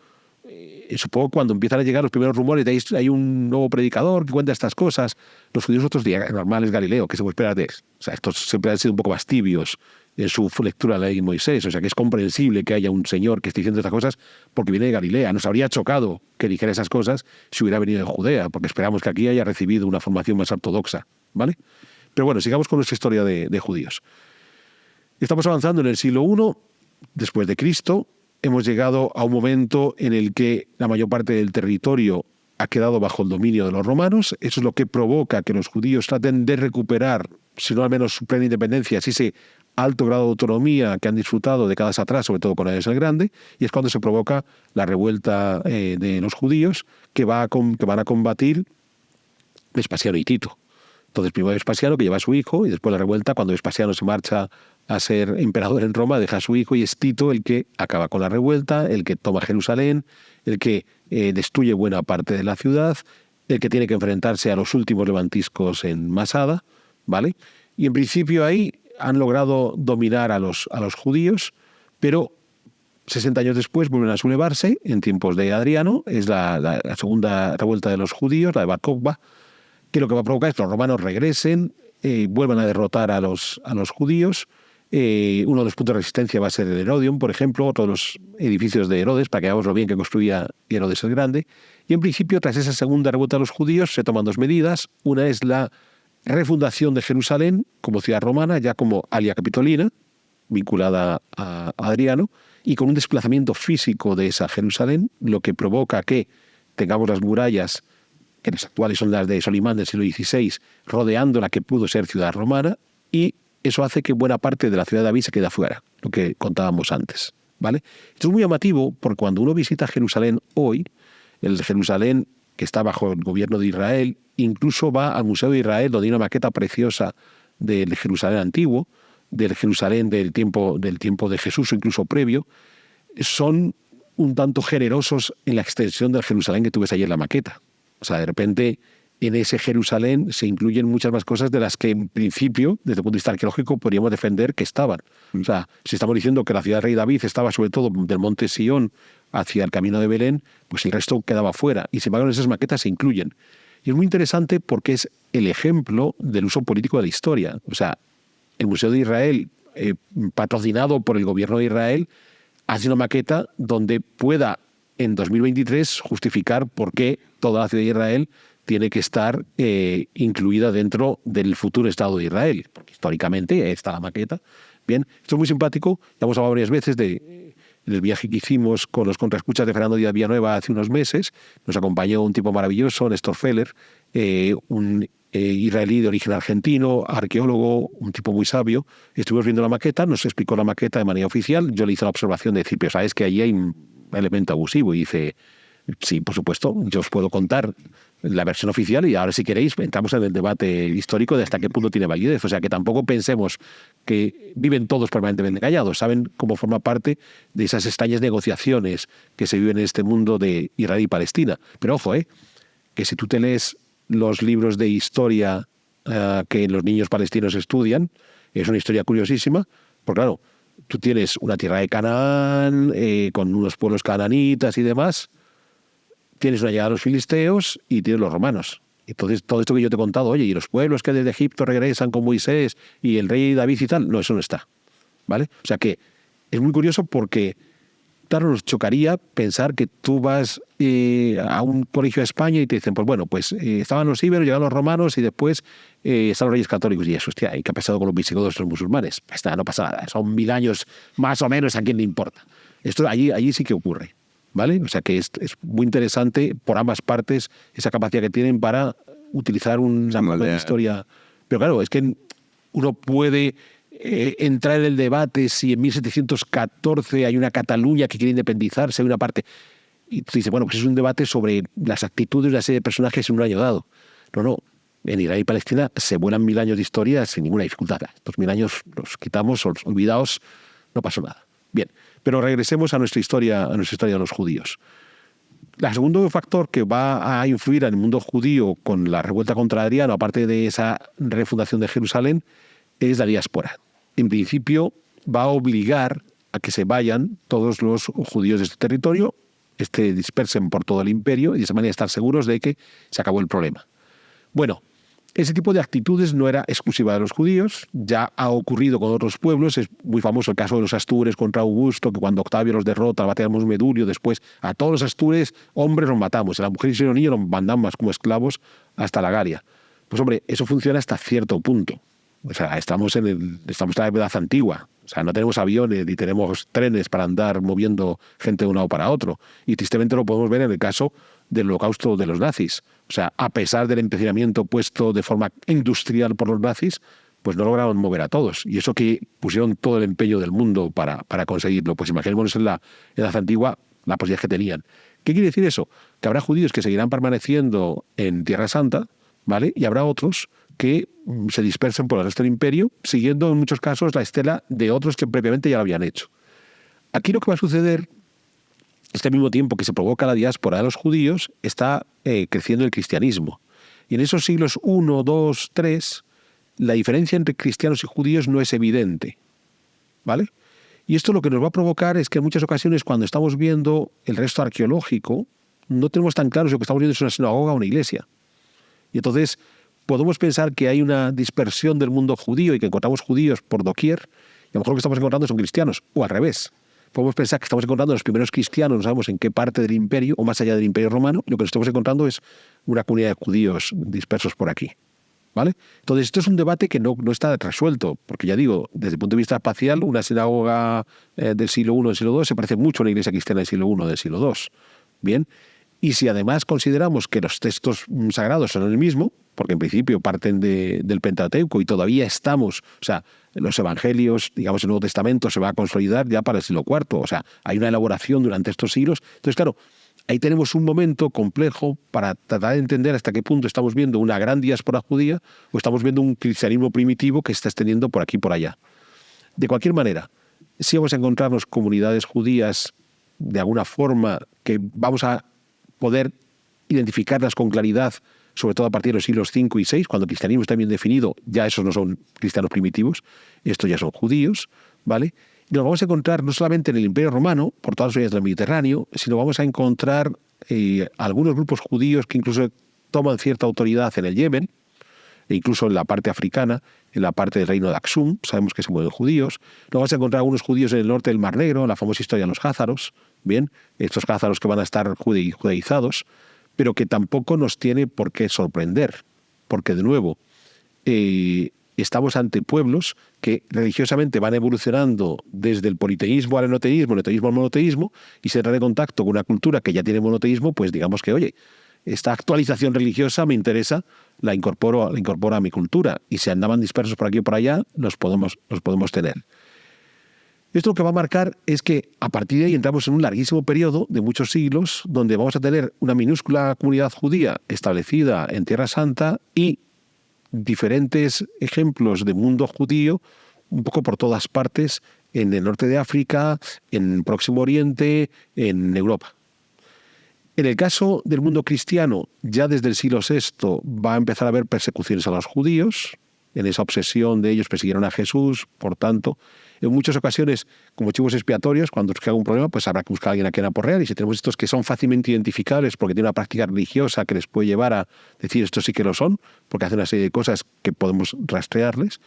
supongo cuando empiezan a llegar los primeros rumores de hay un nuevo predicador que cuenta estas cosas, los judíos otros días, normal es Galileo, que se puede esperar de él. O sea, estos siempre han sido un poco más tibios en su lectura de la ley de Moisés, o sea que es comprensible que haya un señor que esté diciendo estas cosas porque viene de Galilea. Nos habría chocado que dijera esas cosas si hubiera venido de Judea, porque esperamos que aquí haya recibido una formación más ortodoxa, ¿vale? Pero bueno, sigamos con nuestra historia de judíos. Estamos avanzando en el siglo I después de Cristo. Hemos llegado a un momento en el que la mayor parte del territorio ha quedado bajo el dominio de los romanos. Eso es lo que provoca que los judíos traten de recuperar, si no al menos su plena independencia, si ese alto grado de autonomía que han disfrutado décadas atrás, sobre todo con Herodes el Grande, y es cuando se provoca la revuelta de los judíos que van a combatir Vespasiano y Tito. Entonces, primero Vespasiano, que lleva a su hijo, y después la revuelta, cuando Vespasiano se marcha a ser emperador en Roma, deja a su hijo, y es Tito el que acaba con la revuelta, el que toma Jerusalén, el que destruye buena parte de la ciudad, el que tiene que enfrentarse a los últimos levantiscos en Masada, ¿vale? Y en principio ahí han logrado dominar a los judíos, pero 60 años después vuelven a sublevarse, en tiempos de Adriano, es la segunda revuelta de los judíos, la de Bar Kokhba, que lo que va a provocar es que los romanos regresen, vuelvan a derrotar a los judíos. Uno de los puntos de resistencia va a ser el Herodium, por ejemplo, otro de los edificios de Herodes, para que veamos lo bien que construía Herodes el Grande. Y en principio, tras esa segunda revuelta de los judíos, se toman dos medidas. Una es la refundación de Jerusalén como ciudad romana, ya como Alia Capitolina, vinculada a Adriano, y con un desplazamiento físico de esa Jerusalén, lo que provoca que tengamos las murallas, que las actuales son las de Solimán del siglo XVI, rodeando la que pudo ser ciudad romana, y eso hace que buena parte de la ciudad de David se quede afuera, lo que contábamos antes, ¿vale? Esto es muy llamativo porque cuando uno visita Jerusalén hoy, el Jerusalén que está bajo el gobierno de Israel, incluso va al Museo de Israel, donde hay una maqueta preciosa del Jerusalén antiguo, del Jerusalén del tiempo de Jesús o incluso previo, son un tanto generosos en la extensión del Jerusalén que tú ves allí en la maqueta. O sea, de repente en ese Jerusalén se incluyen muchas más cosas de las que en principio, desde el punto de vista arqueológico, podríamos defender que estaban. O sea, si estamos diciendo que la ciudad del rey David estaba sobre todo del monte Sión hacia el camino de Belén, pues el resto quedaba fuera. Y sin embargo en esas maquetas se incluyen. Y es muy interesante porque es el ejemplo del uso político de la historia. O sea, el Museo de Israel, patrocinado por el gobierno de Israel, hace una maqueta donde pueda en 2023 justificar por qué toda la ciudad de Israel tiene que estar incluida dentro del futuro Estado de Israel, porque históricamente está la maqueta. Bien, esto es muy simpático, ya hemos hablado varias veces del viaje que hicimos con los contraescuchas de Fernando Díaz Villanueva hace unos meses. Nos acompañó un tipo maravilloso, Néstor Feller, un israelí de origen argentino, arqueólogo, un tipo muy sabio. Estuvimos viendo la maqueta, nos explicó la maqueta de manera oficial, yo le hice la observación de decir, pero sabes que allí hay un elemento abusivo, y dice, sí, por supuesto, yo os puedo contar la versión oficial y ahora si queréis entramos en el debate histórico de hasta qué punto tiene validez. O sea, que tampoco pensemos que viven todos permanentemente callados, saben cómo forma parte de esas extrañas negociaciones que se viven en este mundo de Israel y Palestina. Pero ojo, que si tú te lees los libros de historia que los niños palestinos estudian, es una historia curiosísima, porque claro, tú tienes una tierra de Canaán, con unos pueblos cananitas y demás, tienes una llegada de los filisteos y tienes los romanos. Entonces, todo esto que yo te he contado, oye, y los pueblos que desde Egipto regresan con Moisés y el rey David y tal, no, eso no está, ¿vale? O sea que es muy curioso porque, claro, nos chocaría pensar que tú vas a un colegio de España y te dicen, pues bueno, pues estaban los íberos, llegaron los romanos y después están los reyes católicos. Y eso, hostia, ¿y qué ha pasado con los visigodos y los musulmanes? Pues nada, no pasa nada, son 1000 años más o menos, ¿a quién le importa? Esto allí sí que ocurre, ¿vale? O sea que es muy interesante por ambas partes esa capacidad que tienen para utilizar una historia. Pero claro, es que uno puede entrar en el debate si en 1714 hay una Cataluña que quiere independizarse, hay una parte. Y tú dices, bueno, pues es un debate sobre las actitudes de una serie de personajes en un año dado. No. En Israel y Palestina se vuelan 1000 años de historia sin ninguna dificultad. Estos 1000 años los quitamos, olvidaos, no pasó nada. Bien, pero regresemos a nuestra historia de los judíos. El segundo factor que va a influir en el mundo judío con la revuelta contra Adriano, aparte de esa refundación de Jerusalén, es la diáspora. En principio va a obligar a que se vayan todos los judíos de este territorio, dispersen por todo el imperio y de esa manera estar seguros de que se acabó el problema. Bueno, ese tipo de actitudes no era exclusiva de los judíos, ya ha ocurrido con otros pueblos. Es muy famoso el caso de los astures contra Augusto, que cuando Octavio los derrota, bateamos Medulio, después a todos los astures, hombres los matamos, a las mujeres y los niños los mandamos como esclavos hasta la Galia. Pues hombre, eso funciona hasta cierto punto. O sea, estamos en la edad antigua. O sea, no tenemos aviones ni tenemos trenes para andar moviendo gente de un lado para otro. Y tristemente lo podemos ver en el caso del holocausto de los nazis. O sea, a pesar del empecinamiento puesto de forma industrial por los nazis, pues no lograron mover a todos. Y eso que pusieron todo el empeño del mundo para conseguirlo. Pues imaginémonos en la edad antigua la posibilidad que tenían. ¿Qué quiere decir eso? Que habrá judíos que seguirán permaneciendo en Tierra Santa, ¿vale? Y habrá otros que se dispersen por el resto del imperio, siguiendo en muchos casos la estela de otros que previamente ya lo habían hecho. Aquí lo que va a suceder es que al mismo tiempo que se provoca la diáspora de los judíos, está creciendo el cristianismo. Y en esos siglos I, II, III, la diferencia entre cristianos y judíos no es evidente, ¿vale? Y esto lo que nos va a provocar es que en muchas ocasiones, cuando estamos viendo el resto arqueológico, no tenemos tan claro si lo que estamos viendo es una sinagoga o una iglesia. Y entonces podemos pensar que hay una dispersión del mundo judío y que encontramos judíos por doquier, y a lo mejor lo que estamos encontrando son cristianos, o al revés. Podemos pensar que estamos encontrando los primeros cristianos, no sabemos en qué parte del imperio, o más allá del imperio romano, y lo que nos estamos encontrando es una comunidad de judíos dispersos por aquí, ¿vale? Entonces, esto es un debate que no está resuelto, porque ya digo, desde el punto de vista espacial, una sinagoga del siglo I, del siglo II, se parece mucho a una iglesia cristiana del siglo I, del siglo II. Bien, y si además consideramos que los textos sagrados son el mismo, porque en principio parten del Pentateuco y todavía estamos, o sea, los evangelios, digamos, el Nuevo Testamento se va a consolidar ya para el siglo IV, o sea, hay una elaboración durante estos siglos. Entonces, claro, ahí tenemos un momento complejo para tratar de entender hasta qué punto estamos viendo una gran diáspora judía o estamos viendo un cristianismo primitivo que se está extendiendo por aquí y por allá. De cualquier manera, si vamos a encontrarnos comunidades judías de alguna forma que vamos a poder identificarlas con claridad, sobre todo a partir de los siglos V y VI, cuando el cristianismo está bien definido, ya esos no son cristianos primitivos, estos ya son judíos, ¿vale? Y nos vamos a encontrar no solamente en el Imperio Romano, por todas las orillas del Mediterráneo, sino vamos a encontrar algunos grupos judíos que incluso toman cierta autoridad en el Yemen, e incluso en la parte africana, en la parte del reino de Aksum, sabemos que se mueven judíos. Nos vamos a encontrar algunos judíos en el norte del Mar Negro, la famosa historia de los házaros, bien, estos házaros que van a estar judaizados, pero que tampoco nos tiene por qué sorprender, porque de nuevo estamos ante pueblos que religiosamente van evolucionando desde el politeísmo al enoteísmo, el enoteísmo al monoteísmo, y se entra en contacto con una cultura que ya tiene monoteísmo, pues digamos que, oye, esta actualización religiosa me interesa, la incorporo a mi cultura, y si andaban dispersos por aquí o por allá, los podemos tener. Esto lo que va a marcar es que a partir de ahí entramos en un larguísimo periodo de muchos siglos donde vamos a tener una minúscula comunidad judía establecida en Tierra Santa y diferentes ejemplos de mundo judío un poco por todas partes en el norte de África, en Próximo Oriente, en Europa. En el caso del mundo cristiano, ya desde el siglo VI va a empezar a haber persecuciones a los judíos, en esa obsesión de ellos persiguieron a Jesús, por tanto, en muchas ocasiones, como chivos expiatorios, cuando surge algún problema, pues habrá que buscar a alguien a quien aporrear, y si tenemos estos que son fácilmente identificables porque tienen una práctica religiosa que les puede llevar a decir estos sí que lo son, porque hacen una serie de cosas que podemos rastrearles.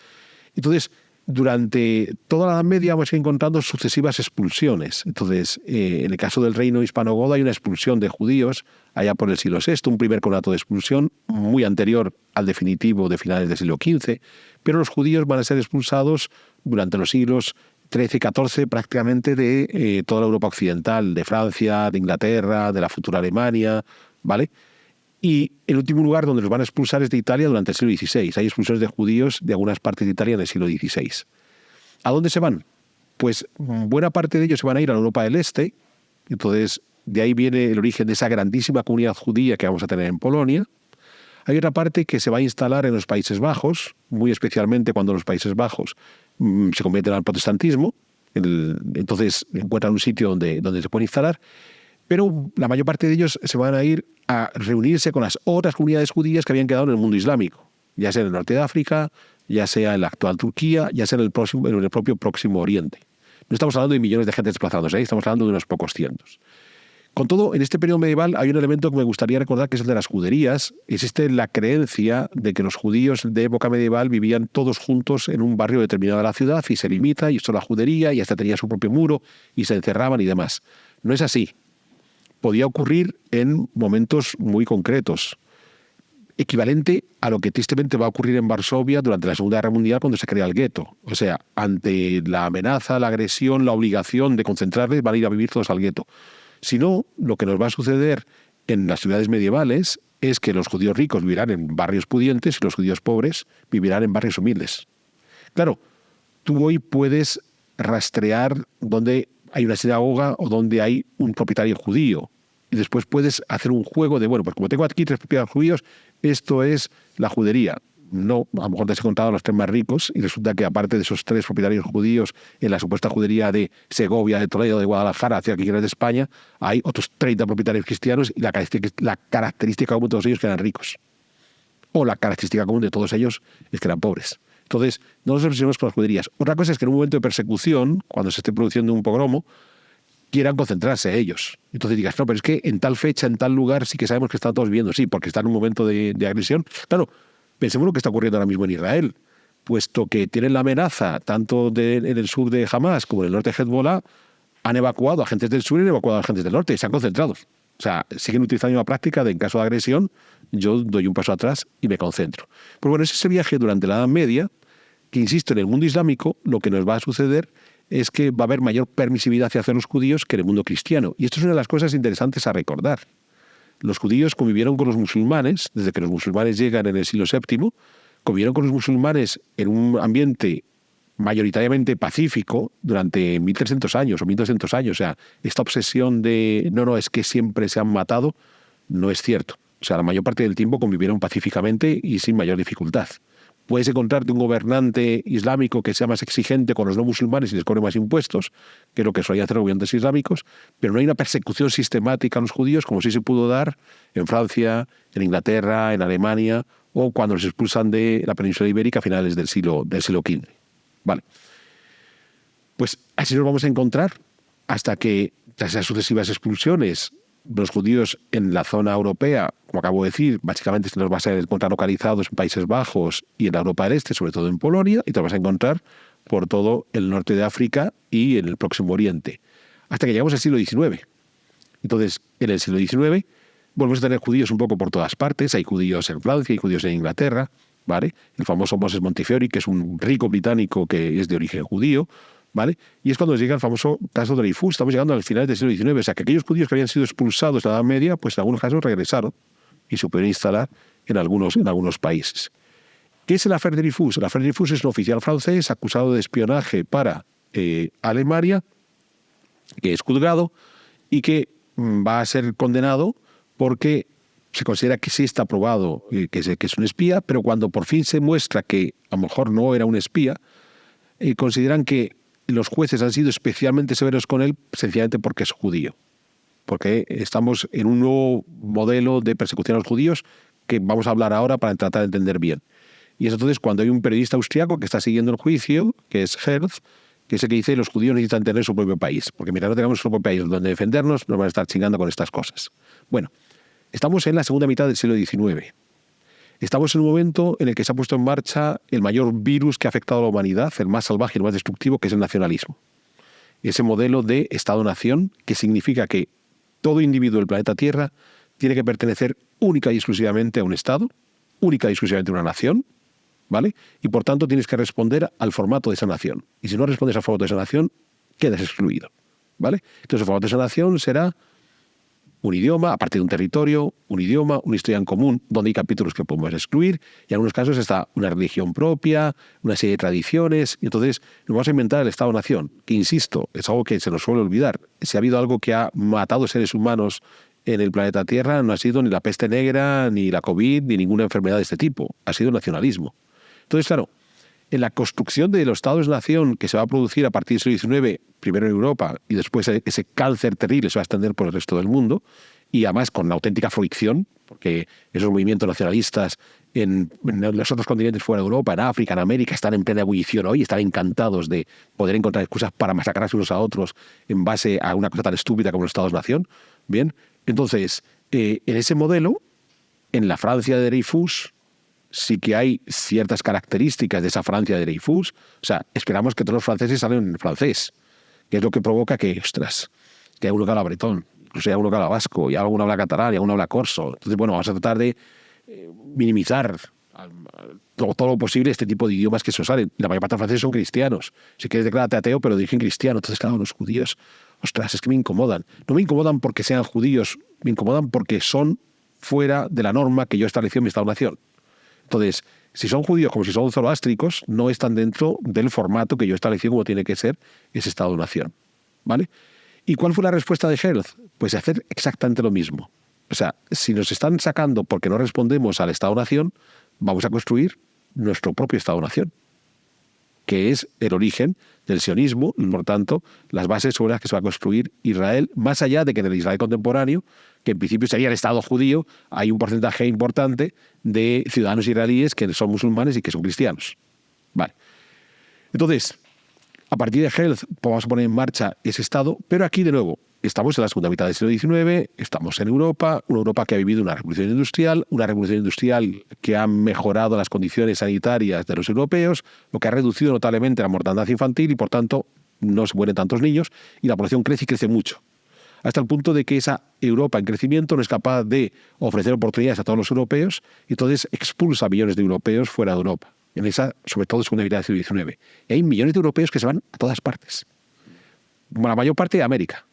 Entonces, durante toda la Edad Media vamos a ir encontrando sucesivas expulsiones. Entonces, en el caso del reino hispanogodo hay una expulsión de judíos allá por el siglo VI, un primer conato de expulsión muy anterior al definitivo de finales del siglo XV, pero los judíos van a ser expulsados durante los siglos XIII y XIV prácticamente de toda la Europa occidental, de Francia, de Inglaterra, de la futura Alemania, ¿vale? Y el último lugar donde los van a expulsar es de Italia durante el siglo XVI. Hay expulsiones de judíos de algunas partes de Italia en el siglo XVI. ¿A dónde se van? Pues buena parte de ellos se van a ir a Europa del Este. Entonces, de ahí viene el origen de esa grandísima comunidad judía que vamos a tener en Polonia. Hay otra parte que se va a instalar en los Países Bajos, muy especialmente cuando los Países Bajos se convierten al protestantismo. Entonces encuentran un sitio donde se pueden instalar. Pero la mayor parte de ellos se van a ir a reunirse con las otras comunidades judías que habían quedado en el mundo islámico, ya sea en el norte de África, ya sea en la actual Turquía, ya sea en el propio Próximo Oriente. No estamos hablando de millones de gente desplazándose, estamos hablando de unos pocos cientos. Con todo, en este periodo medieval hay un elemento que me gustaría recordar, que es el de las juderías. Existe la creencia de que los judíos de época medieval vivían todos juntos en un barrio determinado de la ciudad y se limita, y esto es la judería, y hasta tenía su propio muro, y se encerraban y demás. No es así. Podía ocurrir en momentos muy concretos, equivalente a lo que tristemente va a ocurrir en Varsovia durante la Segunda Guerra Mundial cuando se crea el gueto. O sea, ante la amenaza, la agresión, la obligación de concentrarles, van a ir a vivir todos al gueto. Si no, lo que nos va a suceder en las ciudades medievales es que los judíos ricos vivirán en barrios pudientes y los judíos pobres vivirán en barrios humildes. Claro, tú hoy puedes rastrear dónde hay una sinagoga o donde hay un propietario judío. Y después puedes hacer un juego de, bueno, pues como tengo aquí 3 propietarios judíos, esto es la judería. No, a lo mejor te has encontrado a los 3 más ricos y resulta que aparte de esos 3 propietarios judíos en la supuesta judería de Segovia, de Toledo, de Guadalajara, hacia aquí que eres de España, hay otros 30 propietarios cristianos y la característica común de todos ellos es que eran ricos. O la característica común de todos ellos es que eran pobres. Entonces, no nos obsesionemos con las juderías. Otra cosa es que en un momento de persecución, cuando se esté produciendo un pogromo, quieran concentrarse ellos. Entonces digas, no, pero es que en tal fecha, en tal lugar, sí que sabemos que están todos viviendo. Sí, porque está en un momento de agresión. Claro, pensemos lo que está ocurriendo ahora mismo en Israel. Puesto que tienen la amenaza, tanto en el sur de Hamas como en el norte de Hezbollah, han evacuado a agentes del sur y han evacuado a agentes del norte y se han concentrado. O sea, siguen utilizando la práctica de, en caso de agresión, yo doy un paso atrás y me concentro. Pues bueno, ese viaje durante la Edad Media, que insisto, en el mundo islámico, lo que nos va a suceder es que va a haber mayor permisividad hacia los judíos que en el mundo cristiano. Y esto es una de las cosas interesantes a recordar. Los judíos convivieron con los musulmanes, desde que los musulmanes llegan en el siglo VII, convivieron con los musulmanes en un ambiente mayoritariamente pacífico durante 1300 años o 1200 años. O sea, esta obsesión de, no, es que siempre se han matado, no es cierto. O sea, la mayor parte del tiempo convivieron pacíficamente y sin mayor dificultad. Puedes encontrarte un gobernante islámico que sea más exigente con los no musulmanes y les cobre más impuestos, que es lo que solían hacer los gobernantes islámicos, pero no hay una persecución sistemática a los judíos como sí se pudo dar en Francia, en Inglaterra, en Alemania, o cuando los expulsan de la península ibérica a finales del siglo XV. Vale. Pues así nos vamos a encontrar hasta que, tras esas sucesivas expulsiones, los judíos en la zona europea, como acabo de decir, básicamente te los vas a encontrar localizados en Países Bajos y en la Europa del Este, sobre todo en Polonia, y te los vas a encontrar por todo el norte de África y en el Próximo Oriente, hasta que llegamos al siglo XIX. Entonces, en el siglo XIX volvemos a tener judíos un poco por todas partes. Hay judíos en Francia, hay judíos en Inglaterra, ¿vale? El famoso Moses Montefiore, que es un rico británico que es de origen judío, ¿vale? Y es cuando nos llega el famoso caso de Dreyfus. Estamos llegando al final del siglo XIX. O sea, que aquellos judíos que habían sido expulsados de la Edad Media, pues en algunos casos regresaron y se pudieron instalar en algunos países. ¿Qué es el affaire Dreyfus? El affaire Dreyfus es un oficial francés acusado de espionaje para Alemania, que es juzgado y que va a ser condenado porque se considera que sí está probado que es un espía, pero cuando por fin se muestra que a lo mejor no era un espía, consideran que los jueces han sido especialmente severos con él sencillamente porque es judío. Porque estamos en un nuevo modelo de persecución a los judíos que vamos a hablar ahora para tratar de entender bien. Y es entonces cuando hay un periodista austriaco que está siguiendo el juicio, que es Herz, que es el que dice que los judíos necesitan tener su propio país. Porque mientras no tengamos su propio país donde defendernos, nos van a estar chingando con estas cosas. Bueno, estamos en la segunda mitad del siglo XIX. Estamos en un momento en el que se ha puesto en marcha el mayor virus que ha afectado a la humanidad, el más salvaje y el más destructivo, que es el nacionalismo. Ese modelo de Estado-nación que significa que todo individuo del planeta Tierra tiene que pertenecer única y exclusivamente a un Estado, única y exclusivamente a una nación, ¿vale? Y por tanto tienes que responder al formato de esa nación. Y si no respondes al formato de esa nación, quedas excluido, ¿vale? Entonces el formato de esa nación será un idioma, aparte de un territorio, un idioma, una historia en común, donde hay capítulos que podemos excluir, y en algunos casos está una religión propia, una serie de tradiciones, y entonces nos vamos a inventar el Estado-Nación, que insisto, es algo que se nos suele olvidar. Si ha habido algo que ha matado seres humanos en el planeta Tierra, no ha sido ni la peste negra, ni la COVID, ni ninguna enfermedad de este tipo, ha sido el nacionalismo. Entonces, claro, en la construcción de los estados-nación que se va a producir a partir del siglo XIX, primero en Europa, y después ese cáncer terrible se va a extender por el resto del mundo, y además con la auténtica fricción, porque esos movimientos nacionalistas en los otros continentes fuera de Europa, en África, en América, están en plena ebullición hoy, están encantados de poder encontrar excusas para masacrarse unos a otros en base a una cosa tan estúpida como los estados-nación. Bien, entonces, en ese modelo, en la Francia de Dreyfus, sí que hay ciertas características de esa Francia de Dreyfus. O sea, esperamos que todos los franceses hablen en francés, que es lo que provoca que, ostras, que hay uno que habla bretón, incluso hay uno que habla vasco, y alguno habla catalán, y alguno habla corso. Entonces, bueno, vamos a tratar de minimizar todo lo posible este tipo de idiomas que se salen. La mayor parte de los franceses son cristianos. Si quieres declararte ateo, pero dirigen cristiano. Entonces, claro, los judíos, ostras, es que me incomodan. No me incomodan porque sean judíos, me incomodan porque son fuera de la norma que yo establecí en mi Estado-nación. Entonces, si son judíos como si son zoroástricos, no están dentro del formato que yo establecí como tiene que ser ese Estado-nación. ¿Vale? ¿Y cuál fue la respuesta de Herzl? Pues hacer exactamente lo mismo. O sea, si nos están sacando porque no respondemos al Estado-nación, vamos a construir nuestro propio Estado-nación, que es el origen del sionismo y, por tanto, las bases sobre las que se va a construir Israel, más allá de que en el Israel contemporáneo, que en principio sería el Estado judío, hay un porcentaje importante de ciudadanos israelíes que son musulmanes y que son cristianos. Vale. Entonces, a partir de Herzl vamos a poner en marcha ese Estado, pero aquí, de nuevo, estamos en la segunda mitad del siglo XIX, estamos en Europa, una Europa que ha vivido una revolución industrial que ha mejorado las condiciones sanitarias de los europeos, lo que ha reducido notablemente la mortandad infantil y, por tanto, no se mueren tantos niños y la población crece y crece mucho. Hasta el punto de que esa Europa en crecimiento no es capaz de ofrecer oportunidades a todos los europeos y entonces expulsa a millones de europeos fuera de Europa, en esa, sobre todo, segunda mitad del siglo XIX. Y hay millones de europeos que se van a todas partes. La mayor parte de América,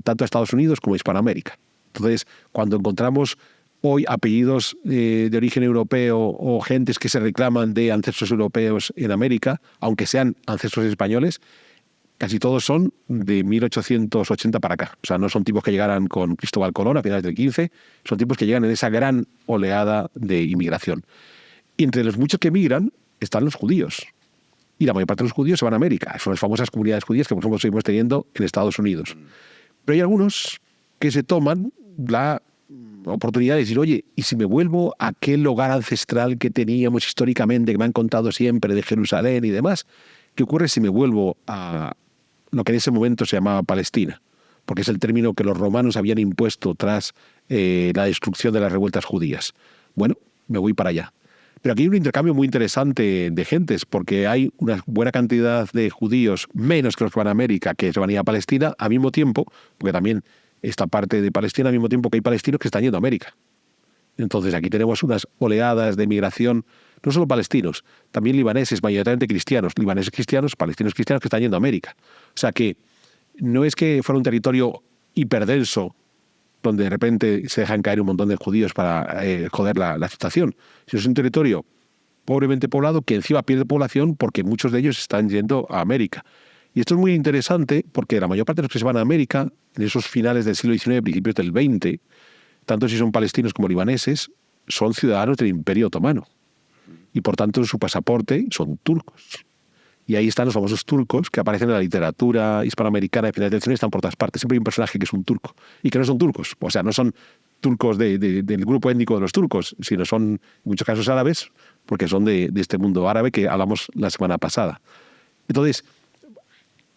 tanto a Estados Unidos como a Hispanoamérica. Entonces, cuando encontramos hoy apellidos de origen europeo o gentes que se reclaman de ancestros europeos en América, aunque sean ancestros españoles, casi todos son de 1880 para acá. O sea, no son tipos que llegaran con Cristóbal Colón a finales del 15, son tipos que llegan en esa gran oleada de inmigración. Y entre los muchos que emigran están los judíos. Y la mayor parte de los judíos se van a América. Son las famosas comunidades judías que nosotros seguimos teniendo en Estados Unidos. Pero hay algunos que se toman la oportunidad de decir, oye, ¿y si me vuelvo a aquel hogar ancestral que teníamos históricamente, que me han contado siempre de Jerusalén y demás? ¿Qué ocurre si me vuelvo a lo que en ese momento se llamaba Palestina? Porque es el término que los romanos habían impuesto tras la destrucción de las revueltas judías. Bueno, me voy para allá. Pero aquí hay un intercambio muy interesante de gentes, porque hay una buena cantidad de judíos, menos que los que van a América, que se van a ir a Palestina, al mismo tiempo, porque también esta parte de Palestina, al mismo tiempo que hay palestinos que están yendo a América. Entonces aquí tenemos unas oleadas de migración, no solo palestinos, también libaneses, mayoritariamente cristianos, libaneses cristianos, palestinos cristianos que están yendo a América. O sea que no es que fuera un territorio hiperdenso, donde de repente se dejan caer un montón de judíos para joder la situación. Si es un territorio pobremente poblado que encima pierde población porque muchos de ellos están yendo a América. Y esto es muy interesante porque la mayor parte de los que se van a América, en esos finales del siglo XIX, principios del XX, tanto si son palestinos como libaneses, son ciudadanos del Imperio Otomano. Y por tanto en su pasaporte son turcos. Y ahí están los famosos turcos que aparecen en la literatura hispanoamericana de finales del siglo, están por todas partes. Siempre hay un personaje que es un turco y que no son turcos. O sea, no son turcos del grupo étnico de los turcos, sino son en muchos casos árabes, porque son de este mundo árabe que hablamos la semana pasada. Entonces,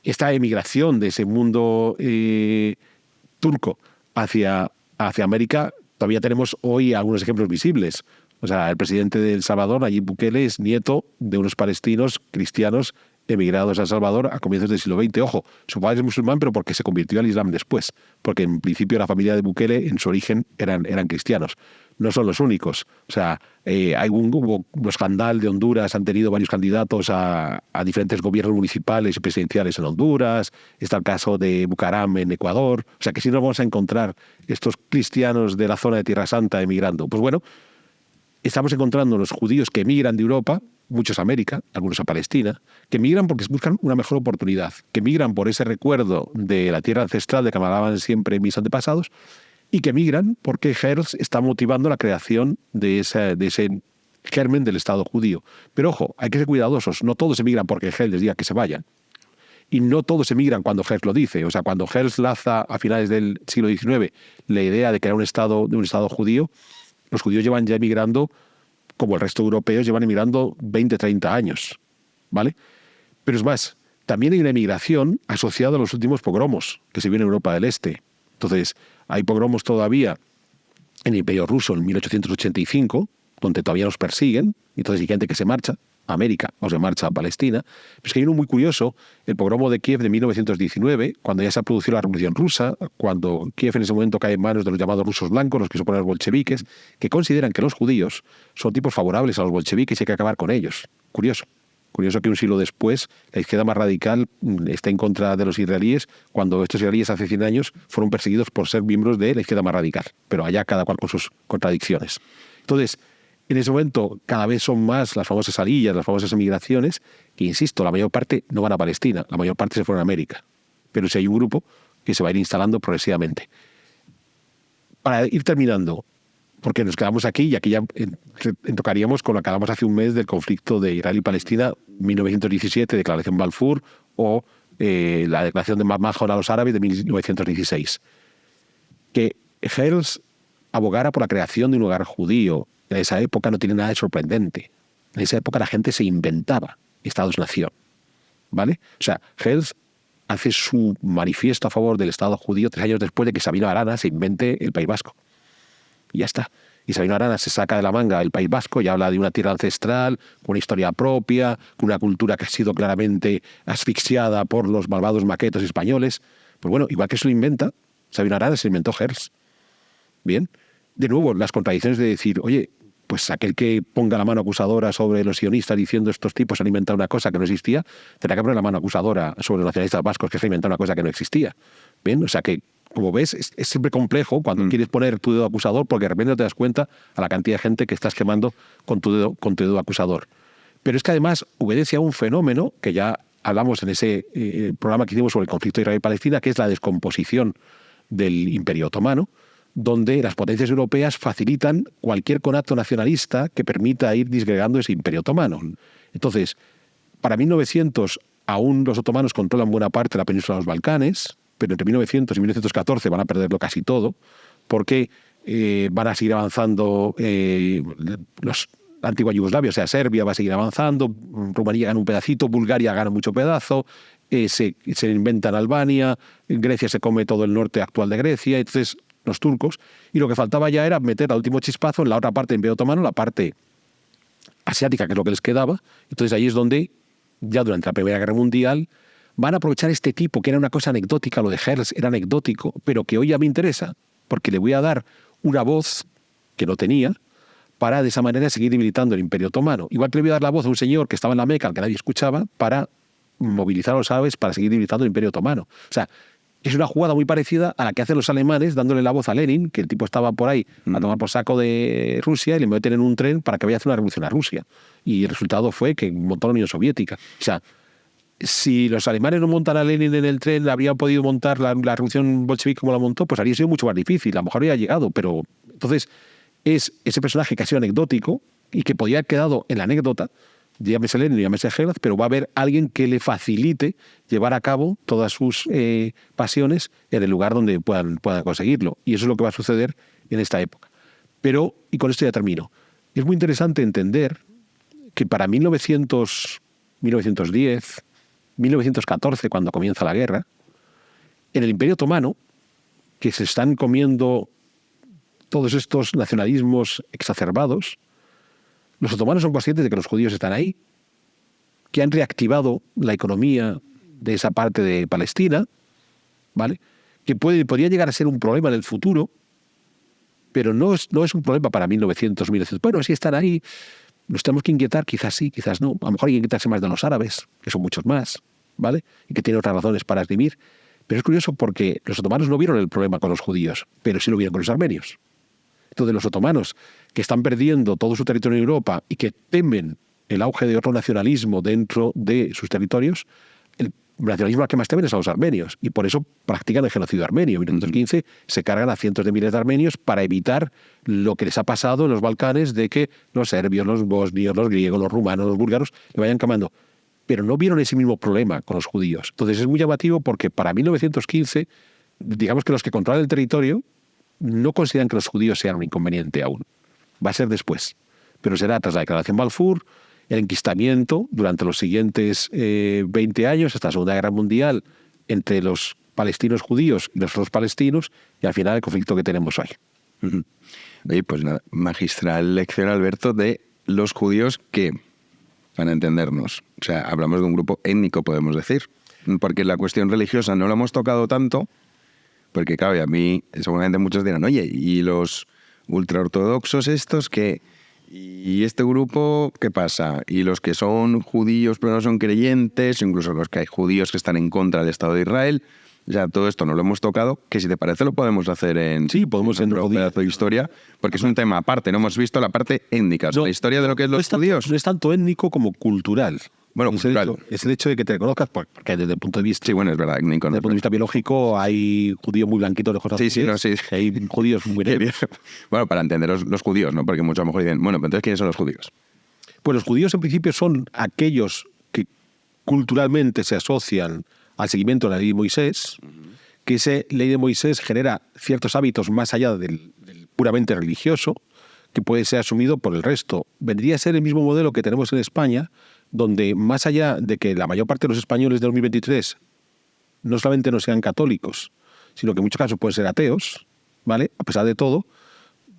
esta emigración de ese mundo turco hacia América, todavía tenemos hoy algunos ejemplos visibles. O sea, el presidente de El Salvador, Nayib Bukele, es nieto de unos palestinos cristianos emigrados a El Salvador a comienzos del siglo XX. Ojo, su padre es musulmán, pero porque se convirtió al Islam después. Porque en principio la familia de Bukele, en su origen, eran cristianos. No son los únicos. O sea, hubo un escándalo de Honduras, han tenido varios candidatos a diferentes gobiernos municipales y presidenciales en Honduras. Está el caso de Bucaram en Ecuador. O sea, que si no vamos a encontrar estos cristianos de la zona de Tierra Santa emigrando. Pues bueno, estamos encontrando los judíos que emigran de Europa, muchos a América, algunos a Palestina, que emigran porque buscan una mejor oportunidad, que emigran por ese recuerdo de la tierra ancestral de que me hablaban siempre mis antepasados, y que emigran porque Herzl está motivando la creación de ese germen del Estado judío. Pero ojo, hay que ser cuidadosos, no todos emigran porque Herzl les diga que se vayan. Y no todos emigran cuando Herzl lo dice. O sea, cuando Herzl lanza a finales del siglo XIX la idea de crear un Estado judío, los judíos llevan ya emigrando, como el resto de europeos, llevan emigrando 20, 30 años, ¿vale? Pero es más, también hay una emigración asociada a los últimos pogromos que se vieron en Europa del Este. Entonces, hay pogromos todavía en el Imperio Ruso en 1885, donde todavía nos persiguen, y entonces hay gente que se marcha a América o se marcha a Palestina. Pero es que hay uno muy curioso, el pogromo de Kiev de 1919, cuando ya se ha producido la Revolución Rusa, cuando Kiev en ese momento cae en manos de los llamados rusos blancos, los que suponen los bolcheviques, que consideran que los judíos son tipos favorables a los bolcheviques y hay que acabar con ellos. Curioso. Curioso que un siglo después la izquierda más radical está en contra de los israelíes, cuando estos israelíes hace 100 años fueron perseguidos por ser miembros de la izquierda más radical. Pero allá cada cual con sus contradicciones. Entonces, en ese momento cada vez son más las famosas arillas, las famosas emigraciones, que insisto, la mayor parte no van a Palestina, la mayor parte se fueron a América. Pero sí hay un grupo que se va a ir instalando progresivamente. Para ir terminando, porque nos quedamos aquí y aquí ya tocaríamos con lo que hablamos hace un mes del conflicto de Israel y Palestina, 1917, Declaración Balfour, o la declaración de Mahón a los árabes de 1916. Que Herzl abogara por la creación de un hogar judío en esa época no tiene nada de sorprendente. En esa época la gente se inventaba Estados-nación, ¿vale? O sea, Herzl hace su manifiesto a favor del Estado judío 3 años después de que Sabino Arana se invente el País Vasco. Y ya está. Y Sabino Arana se saca de la manga el País Vasco y habla de una tierra ancestral, con una historia propia, con una cultura que ha sido claramente asfixiada por los malvados maquetos españoles. Pues bueno, igual que se lo inventa, Sabino Arana se inventó Herzl. Bien. De nuevo, las contradicciones de decir, oye, pues aquel que ponga la mano acusadora sobre los sionistas diciendo estos tipos han inventado una cosa que no existía, tendrá que poner la mano acusadora sobre los nacionalistas vascos que se han inventado una cosa que no existía. Bien, o sea que, como ves, es siempre complejo cuando quieres poner tu dedo acusador porque de repente no te das cuenta a la cantidad de gente que estás quemando con tu dedo acusador. Pero es que además obedece a un fenómeno que ya hablamos en ese programa que hicimos sobre el conflicto de Israel y Palestina, que es la descomposición del Imperio Otomano, donde las potencias europeas facilitan cualquier conato nacionalista que permita ir disgregando ese Imperio Otomano. Entonces, para 1900 aún los otomanos controlan buena parte de la península de los Balcanes, pero entre 1900 y 1914 van a perderlo casi todo, porque van a seguir avanzando la antigua Yugoslavia, o sea, Serbia va a seguir avanzando, Rumanía gana un pedacito, Bulgaria gana mucho pedazo, se inventan Albania, Grecia se come todo el norte actual de Grecia, entonces los turcos, y lo que faltaba ya era meter al último chispazo en la otra parte del Imperio Otomano, la parte asiática, que es lo que les quedaba. Entonces ahí es donde, ya durante la Primera Guerra Mundial, van a aprovechar este tipo, que era una cosa anecdótica, lo de Herzl era anecdótico, pero que hoy ya me interesa, porque le voy a dar una voz que no tenía, para de esa manera seguir debilitando el Imperio Otomano. Igual que le voy a dar la voz a un señor que estaba en la Meca, al que nadie escuchaba, para movilizar a los árabes para seguir debilitando el Imperio Otomano. O sea, es una jugada muy parecida a la que hacen los alemanes dándole la voz a Lenin, que el tipo estaba por ahí a tomar por saco de Rusia y le meten en un tren para que vaya a hacer una revolución a Rusia. Y el resultado fue que montó la Unión Soviética. O sea, si los alemanes no montan a Lenin en el tren, habrían podido montar la revolución bolchevique como la montó, pues habría sido mucho más difícil. A lo mejor habría llegado, pero entonces es ese personaje que ha sido anecdótico y que podía haber quedado en la anécdota, llámese Lenin, llámese Herzl, pero va a haber alguien que le facilite llevar a cabo todas sus pasiones en el lugar donde puedan conseguirlo. Y eso es lo que va a suceder en esta época. Pero, y con esto ya termino, es muy interesante entender que para 1910, 1914, cuando comienza la guerra, en el Imperio Otomano, que se están comiendo todos estos nacionalismos exacerbados, los otomanos son conscientes de que los judíos están ahí que han reactivado la economía de esa parte de Palestina, ¿vale? Que podría llegar a ser un problema en el futuro, pero no es un problema para 1900. Bueno, si están ahí, nos tenemos que inquietar, quizás sí, quizás no. A lo mejor hay que inquietarse más de los árabes, que son muchos más, ¿vale? Y que tienen otras razones para esgrimir. Pero es curioso porque los otomanos no vieron el problema con los judíos, pero sí lo vieron con los armenios. Entonces los otomanos, que están perdiendo todo su territorio en Europa y que temen el auge de otro nacionalismo dentro de sus territorios, el nacionalismo al que más temen es a los armenios, y por eso practican el genocidio armenio. En 1915 se cargan a cientos de miles de armenios para evitar lo que les ha pasado en los Balcanes, de que los serbios, los bosnios, los griegos, los rumanos, los búlgaros le vayan quemando. Pero no vieron ese mismo problema con los judíos. Entonces es muy llamativo porque para 1915, digamos que los que controlan el territorio no consideran que los judíos sean un inconveniente aún. Va a ser después. Pero será tras la declaración Balfour, el enquistamiento durante los siguientes 20 años, hasta la Segunda Guerra Mundial, entre los palestinos judíos y los otros palestinos, y al final el conflicto que tenemos hoy.
Oye, pues nada, magistral lección, Alberto, de los judíos que, para entendernos, o sea, hablamos de un grupo étnico, podemos decir, porque la cuestión religiosa no la hemos tocado tanto, porque claro, y a mí seguramente muchos dirán, oye, ¿y los ultraortodoxos estos qué? ¿Y este grupo qué pasa? ¿Y los que son judíos pero no son creyentes? Incluso los que hay judíos que están en contra del Estado de Israel. O sea, todo esto no lo hemos tocado, que si te parece lo podemos hacer en
otro
pedazo de historia, porque es un tema aparte, no hemos visto la parte étnica, la historia de lo que es los judíos.
No es tanto étnico como cultural.
Bueno, cultural.
Es el hecho de que te reconozcas, porque desde el punto de vista...
Sí, bueno, es verdad.
Desde el punto de vista biológico hay judíos muy blanquitos de cosas.
Sí.
Hay judíos muy negros.
Bueno, para entender los judíos, ¿no? Porque muchos a lo mejor dicen, bueno, pero entonces, ¿quiénes son los judíos?
Pues los judíos en principio son aquellos que culturalmente se asocian al seguimiento de la ley de Moisés, que esa ley de Moisés genera ciertos hábitos más allá del puramente religioso, que puede ser asumido por el resto. Vendría a ser el mismo modelo que tenemos en España, donde más allá de que la mayor parte de los españoles de 2023 no solamente no sean católicos, sino que en muchos casos pueden ser ateos, ¿vale? A pesar de todo,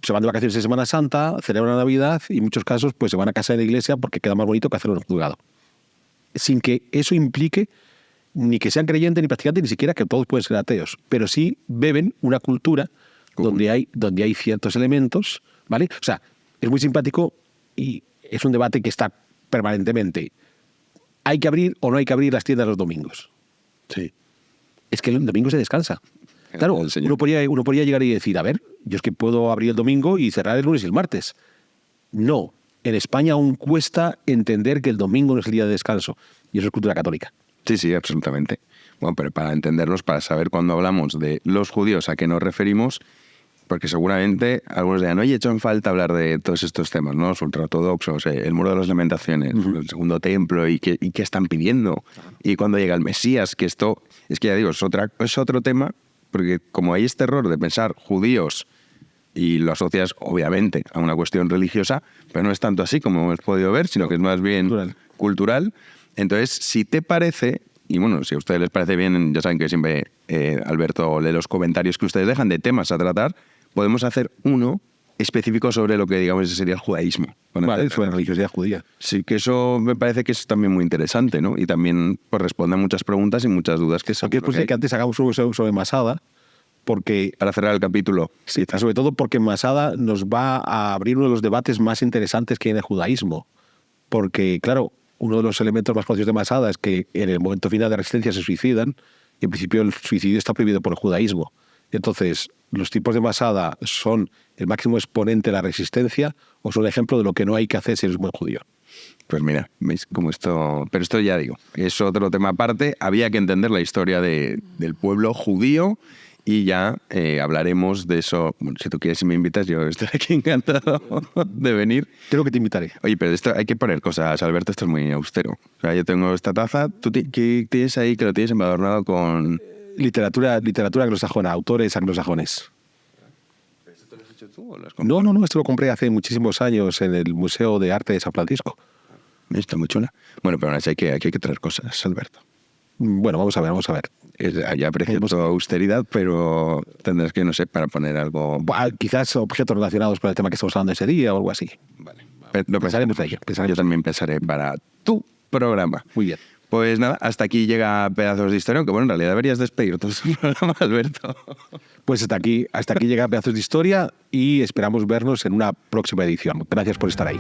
se van de vacaciones de Semana Santa, celebran Navidad y en muchos casos pues se van a casa de la iglesia porque queda más bonito que hacerlo en un juzgado. Sin que eso implique ni que sean creyentes ni practicantes, ni siquiera que todos pueden ser ateos, pero sí beben una cultura donde hay ciertos elementos, ¿vale? O sea, es muy simpático y es un debate que está permanentemente. ¿Hay que abrir o no hay que abrir las tiendas los domingos?
Sí.
Es que el domingo se descansa. Claro, uno podría llegar y decir, a ver, yo es que puedo abrir el domingo y cerrar el lunes y el martes. No, en España aún cuesta entender que el domingo no es el día de descanso. Y eso es cultura católica.
Sí, absolutamente. Bueno, pero para entendernos, para saber cuando hablamos de los judíos a qué nos referimos, porque seguramente algunos dirán, oye, he hecho en falta hablar de todos estos temas, ¿no? Los ultraortodoxos, el muro de las lamentaciones, el segundo templo, y qué están pidiendo, y cuando llega el Mesías, que esto, es que ya digo, es otro tema, porque como hay este error de pensar judíos y lo asocias obviamente a una cuestión religiosa, pero no es tanto así como hemos podido ver, sino que es más bien cultural. Entonces, si te parece, y bueno, si a ustedes les parece bien, ya saben que siempre Alberto lee los comentarios que ustedes dejan de temas a tratar, podemos hacer uno específico sobre lo que digamos sería el judaísmo.
Vale, sobre la religiosidad judía.
Sí, que eso me parece que es también muy interesante, ¿no? Y también pues, responde a muchas preguntas y muchas dudas que
Aquí es posible que antes hagamos un sobre Masada, porque...
Para cerrar el capítulo.
Sí, sobre todo porque Masada nos va a abrir uno de los debates más interesantes que hay en el judaísmo. Porque, claro, uno de los elementos más conocidos de Masada es que en el momento final de resistencia se suicidan, y en principio el suicidio está prohibido por el judaísmo. Entonces, ¿los tipos de Masada son el máximo exponente de la resistencia o son el ejemplo de lo que no hay que hacer si eres un buen judío?
Pues mira, veis como esto... Pero esto ya digo, es otro tema aparte. Había que entender la historia del pueblo judío y ya hablaremos de eso. Bueno, si tú quieres y me invitas, yo estaré aquí encantado de venir.
Creo que te invitaré.
Oye, pero esto hay que poner cosas, Alberto, esto es muy austero. O sea, yo tengo esta taza, ¿tú qué tienes ahí que lo tienes embadurnado con...?
Literatura anglosajona, autores anglosajones.
¿Esto te lo has hecho tú o lo has comprado?
No, esto lo compré hace muchísimos años en el Museo de Arte de San Francisco.
Está muy chula. Bueno, pero aún así hay que traer cosas, Alberto.
Bueno, vamos a ver.
Ya aprecio tu austeridad, pero tendrás que, no sé, para poner algo...
Quizás objetos relacionados con el tema que estamos hablando ese día o algo así.
Vale. Lo pensaremos de ello. Yo también pensaré para tu programa.
Muy bien.
Pues nada, hasta aquí llega Pedazos de Historia, aunque bueno, en realidad deberías despedir todos los programas, Alberto.
Pues hasta aquí llega Pedazos de Historia y esperamos vernos en una próxima edición. Gracias por estar ahí.